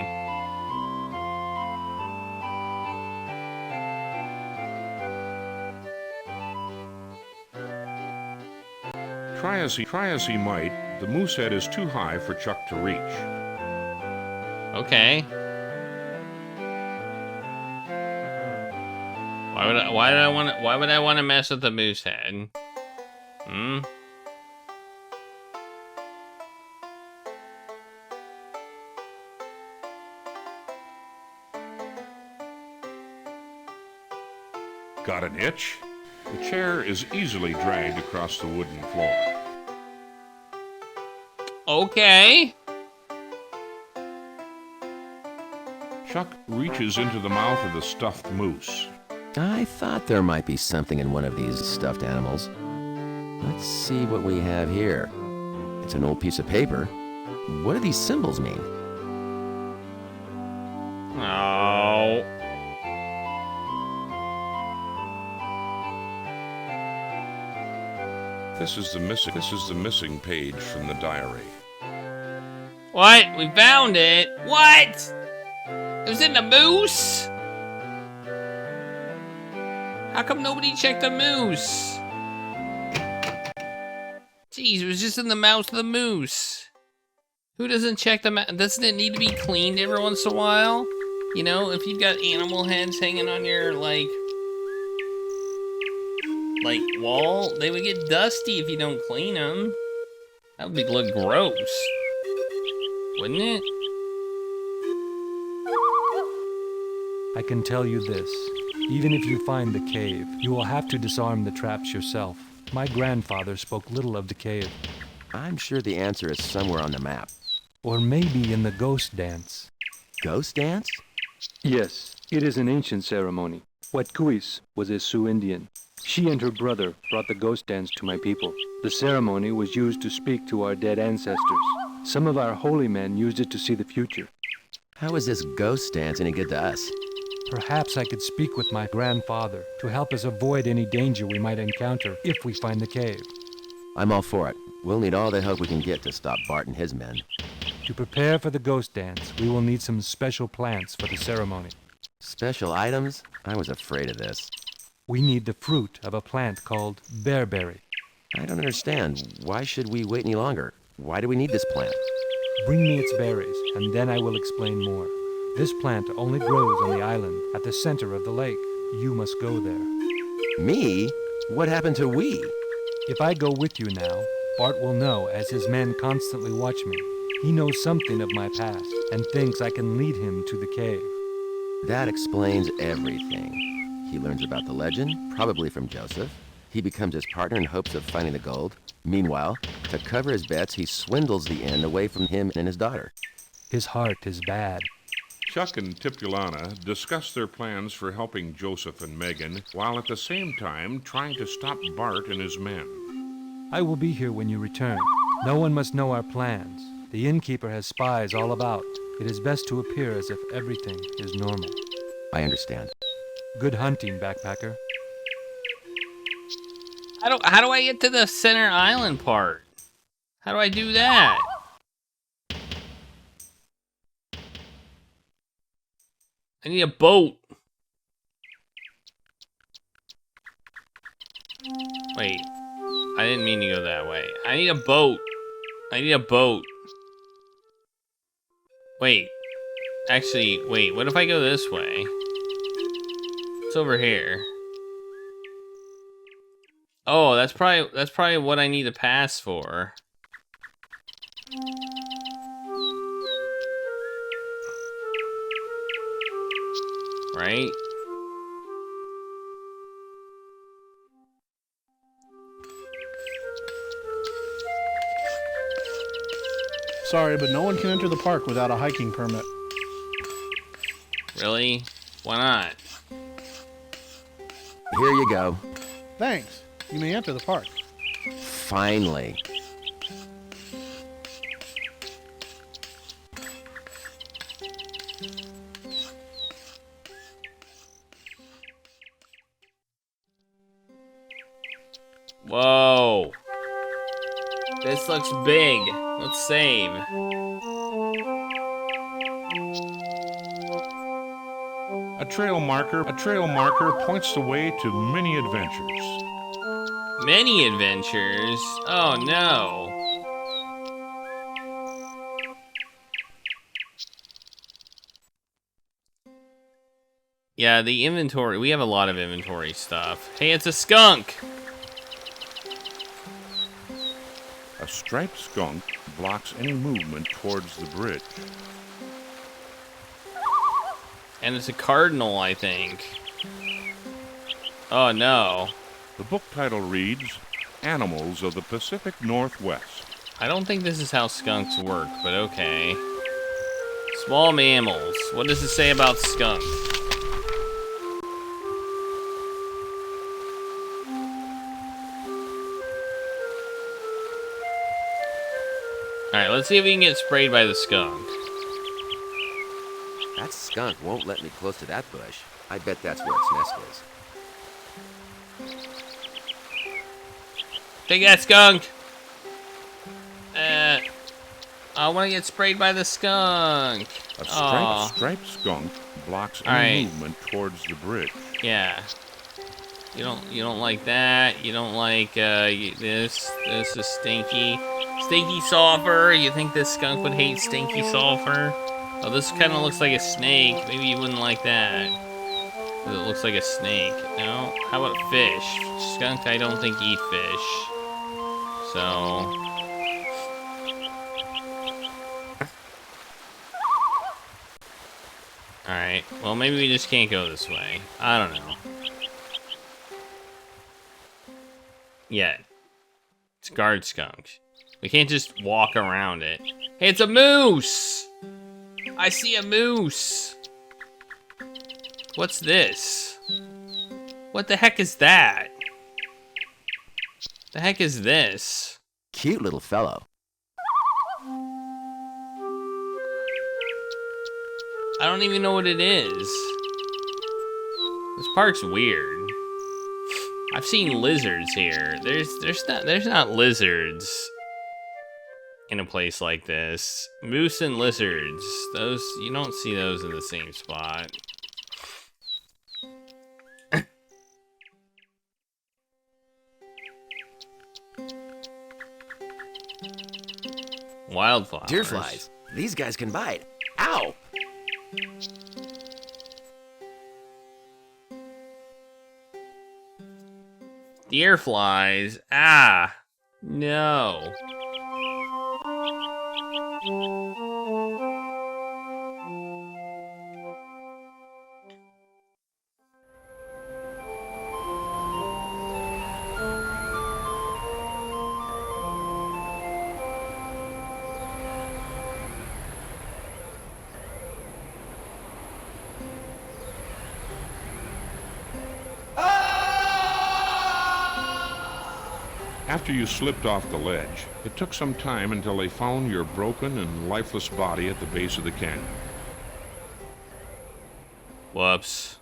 Try as he might, the moose head is too high for Chuck to reach. Okay. Why would I want to mess with the moose head? Hmm? Got an itch? The chair is easily dragged across the wooden floor. Okay. Chuck reaches into the mouth of the stuffed moose. I thought there might be something in one of these stuffed animals. Let's see what we have here. It's an old piece of paper. What do these symbols mean? Oh. This is the missing page from the diary. What? We found it? What? It was in the moose? How come nobody checked the moose? Jeez, it was just in the mouth of the moose. Who doesn't check the mouth? Doesn't it need to be cleaned every once in a while? You know, if you've got animal heads hanging on your, like wall, they would get dusty if you don't clean them. That would look gross. Wouldn't it? I can tell you this. Even if you find the cave, you will have to disarm the traps yourself. My grandfather spoke little of the cave. I'm sure the answer is somewhere on the map. Or maybe in the ghost dance. Ghost dance? Yes, it is an ancient ceremony. Huatcuis was a Sioux Indian. She and her brother brought the ghost dance to my people. The ceremony was used to speak to our dead ancestors. Some of our holy men used it to see the future. How is this ghost dance any good to us? Perhaps I could speak with my grandfather to help us avoid any danger we might encounter if we find the cave. I'm all for it. We'll need all the help we can get to stop Bart and his men. To prepare for the ghost dance, we will need some special plants for the ceremony. Special items? I was afraid of this. We need the fruit of a plant called bearberry. I don't understand. Why should we wait any longer? Why do we need this plant? Bring me its berries, and then I will explain more. This plant only grows on the island at the center of the lake. You must go there. Me? What happened to we? If I go with you now, Bart will know, as his men constantly watch me. He knows something of my past and thinks I can lead him to the cave. That explains everything. He learns about the legend, probably from Joseph. He becomes his partner in hopes of finding the gold. Meanwhile, to cover his bets, he swindles the inn away from him and his daughter. His heart is bad. Chuck and Tipulana discuss their plans for helping Joseph and Megan, while at the same time trying to stop Bart and his men. I will be here when you return. No one must know our plans. The innkeeper has spies all about. It is best to appear as if everything is normal. I understand. Good hunting, backpacker. How do I get to the center island part? How do I do that? I need a boat. Wait. I didn't mean to go that way. I need a boat. I need a boat. Wait. Actually, wait. What if I go this way? It's over here. Oh, that's probably what I need to pass for. Right? Sorry, but no one can enter the park without a hiking permit. Really? Why not? Here you go. Thanks. You may enter the park. Finally. Whoa. This looks big. Let's save. A trail marker points the way to many adventures. Many adventures? Oh no. Yeah, the inventory. We have a lot of inventory stuff. Hey, it's a skunk! A striped skunk blocks any movement towards the bridge. And it's a cardinal, I think. Oh no. The book title reads, Animals of the Pacific Northwest. I don't think this is how skunks work, but okay. Small mammals. What does it say about skunks? Alright, let's see if we can get sprayed by the skunk. That skunk won't let me close to that bush. I bet that's where its nest is. Take that, skunk! I want to get sprayed by the skunk. A Aw. striped skunk blocks any movement towards the bridge. Yeah. You don't like that. You don't like this. This is stinky. Stinky sulfur. You think this skunk would hate stinky sulfur? Oh, this kind of looks like a snake. Maybe you wouldn't like that. 'Cause it looks like a snake. No? How about fish? Skunk, I don't think eat fish. So... Alright, well maybe we just can't go this way. I don't know. Yet. It's guard skunk. We can't just walk around it. Hey, it's a moose! I see a moose! What's this? What the heck is that? The heck is this? Cute little fellow. I don't even know what it is. This park's weird. I've seen lizards here. There's not lizards in a place like this. Moose and lizards. Those, you don't see those in the same spot. Wildflowers. Deer flies. These guys can bite. Ow! Deer flies. Ah, no. After you slipped off the ledge, it took some time until they found your broken and lifeless body at the base of the canyon. Whoops.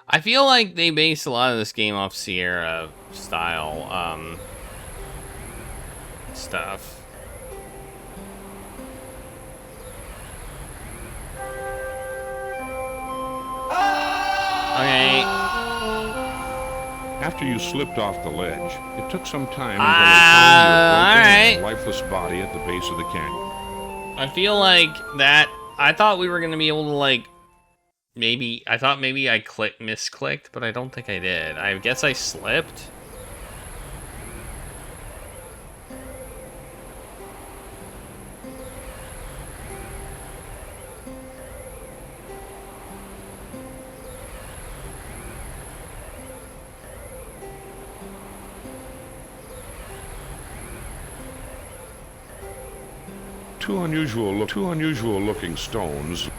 I feel like they based a lot of this game off Sierra style stuff. Okay. After you slipped off the ledge, it took some time until they found your broken and lifeless body at the base of the canyon. I feel like that. I thought we were gonna be able to like. I thought maybe I misclicked, but I don't think I did. I guess I slipped. Two unusual looking stones.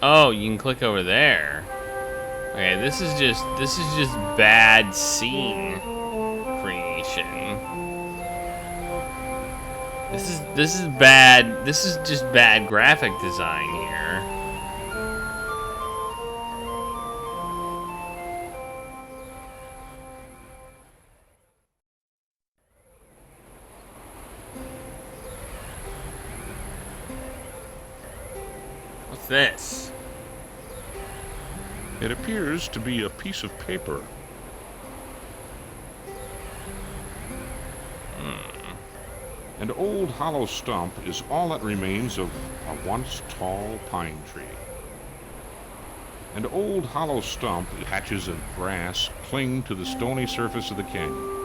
Oh, you can click over there. Okay, this is just bad scene creation. This is bad. This is just bad graphic design here. What's this? It appears to be a piece of paper. An old hollow stump is all that remains of a once tall pine tree. An old hollow stump, patches of grass cling to the stony surface of the canyon.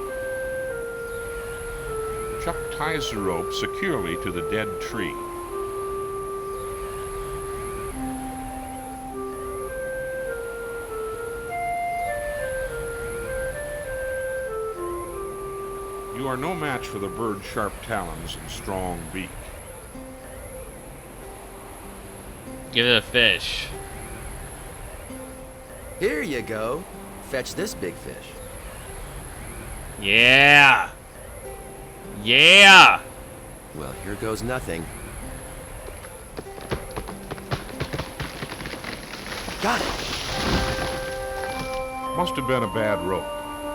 Chuck ties the rope securely to the dead tree. You are no match for the bird's sharp talons and strong beak. Give it a fish. Here you go. Fetch this big fish. Yeah. Yeah. Well, here goes nothing. Got it! Must have been a bad rope.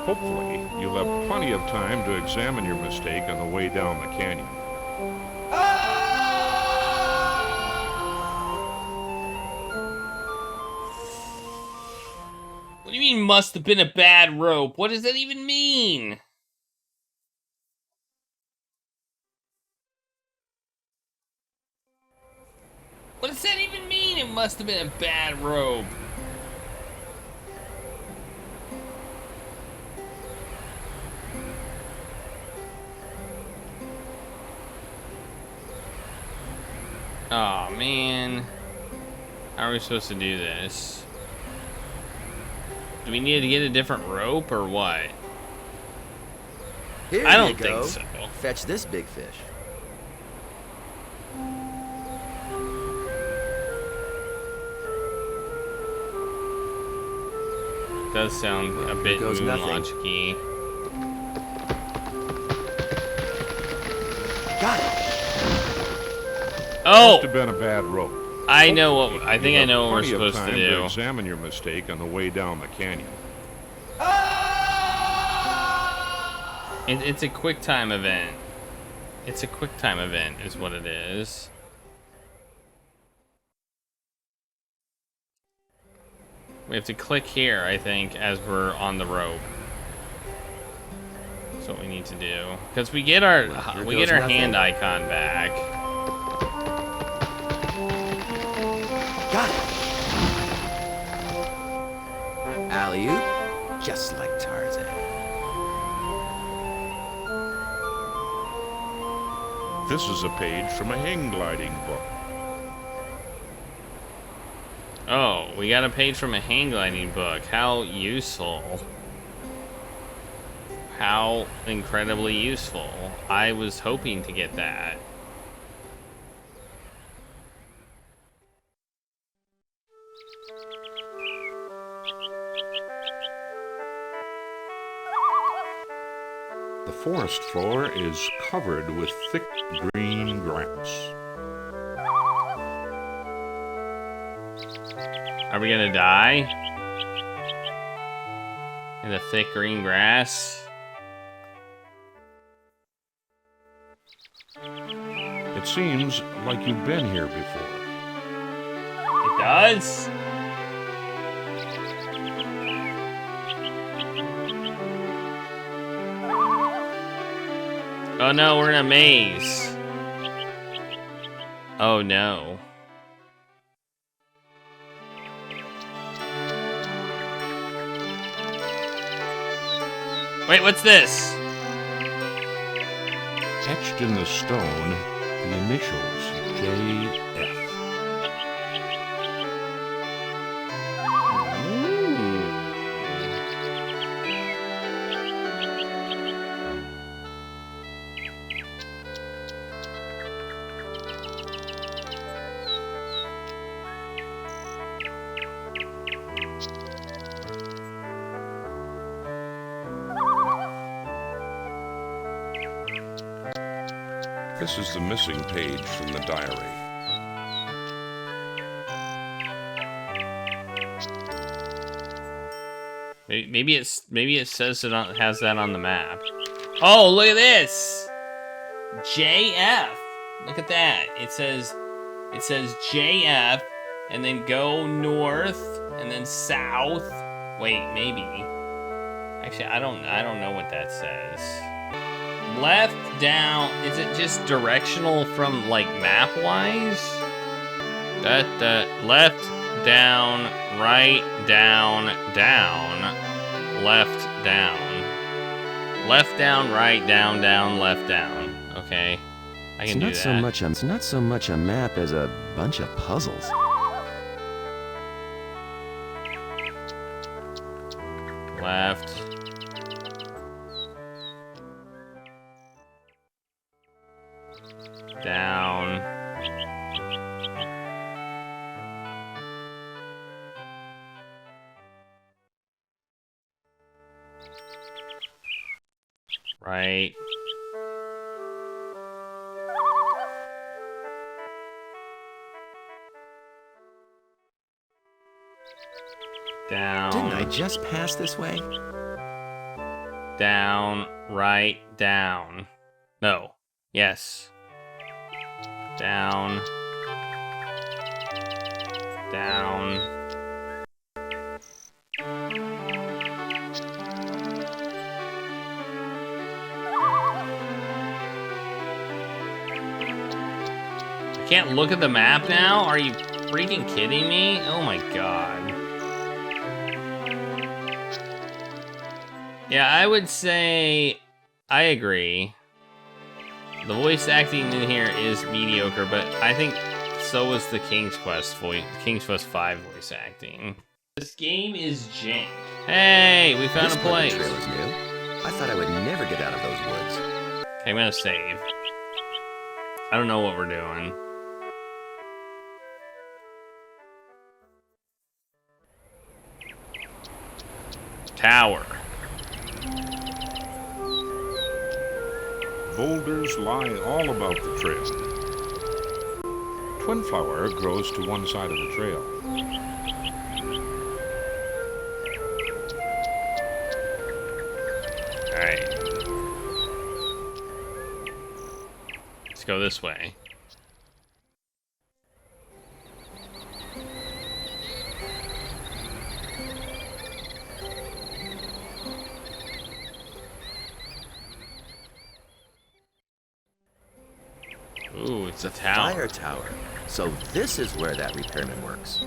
Hopefully, you'll have plenty of time to examine your mistake on the way down the canyon. What do you mean, must have been a bad rope? What does that even mean? What does that even mean? It must have been a bad rope. Oh man. How are we supposed to do this? Do we need to get a different rope or what? Here I don't you go. think so. Fetch this big fish. Does sound a bit goes nothing. moon-logic-y. Got it! Oh! Must have been a bad rope. I know what I think I You'll know have what we're plenty of supposed to time do. Examine your mistake on the way down the canyon. It's a quick time event. It's a quick time event is what it is. We have to click here, I think, as we're on the rope. That's what we need to do. Because we get our Well, we here get our goes hand nothing. icon back. Got it! Alley-oop, just like Tarzan. This is a page from a hang gliding book. Oh, we got a page from a hang gliding book. How useful. How incredibly useful. I was hoping to get that. The forest floor is covered with thick green grass. Are we gonna die? In the thick green grass? It seems like you've been here before. It does? Oh no, we're in a maze. Oh no. Wait, what's this? Etched in the stone, the initials J.F. This is the missing page from the diary. Maybe it says it has that on the map. Oh, look at this. JF. Look at that. It says JF and then go north and then south. Wait, maybe. Actually, I don't know what that says. Left, down. Is it just directional from like map wise? Left, down, right, down, down, left, down, left, down, right, down, down, left, down. Okay, I can do that. It's not so much a map as a bunch of puzzles. Left. Down. Right. Down. Didn't I just pass this way? Down, right, down. No. Yes. Down. Down. I can't look at the map now? Are you freaking kidding me? Oh my god. Yeah, I would say I agree. The voice acting in here is mediocre, but I think so was the King's Quest 5 voice acting. This game is jank. Hey, we found This a part of place. the trail is new. I thought I would never get out of those woods. Okay, I'm gonna save. I don't know what we're doing. Tower. Boulders lie all about the trail. Twinflower grows to one side of the trail. Alright. Let's go this way. Ooh, it's a tower. Fire tower. So this is where that repairman works.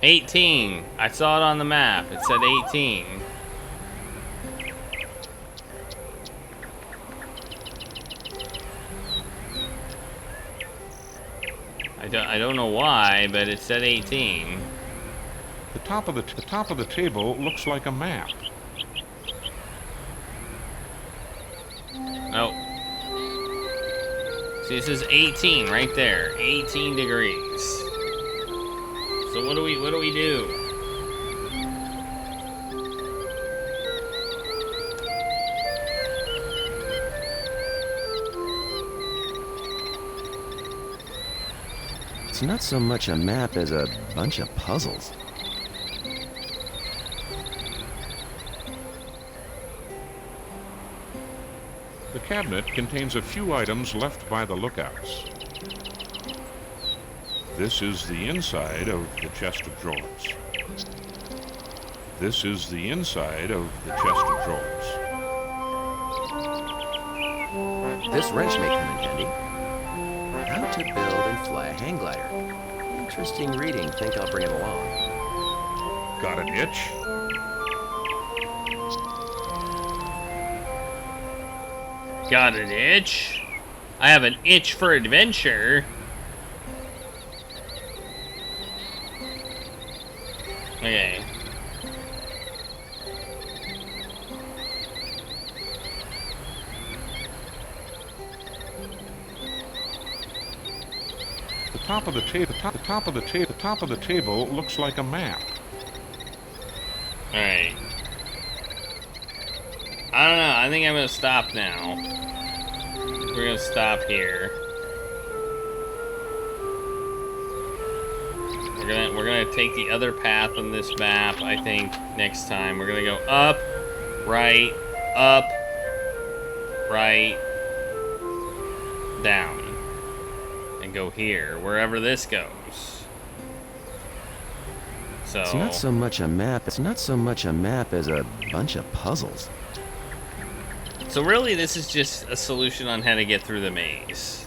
$18. I saw it on the map. It said 18. I don't know why, but it said 18. The top of the table looks like a map. Oh. See, it says 18 right there. 18 degrees. So what do we do? It's not so much a map as a bunch of puzzles. The cabinet contains a few items left by the lookouts. This is the inside of the chest of drawers. This is the inside of the chest of drawers. This wrench may come in handy. How to build and fly a hang glider. Interesting reading. Think I'll bring it along. Got an itch? Got an itch? I have an itch for adventure. Okay. The top of the table looks like a map. Alright. I don't know. I think I'm gonna stop now. We're gonna stop here. We're gonna take the other path on this map, I think, next time. We're gonna go up, right, down. And go here, wherever this goes. So It's not so much a map. It's not so much a map as a bunch of puzzles. So really, this is just a solution on how to get through the maze.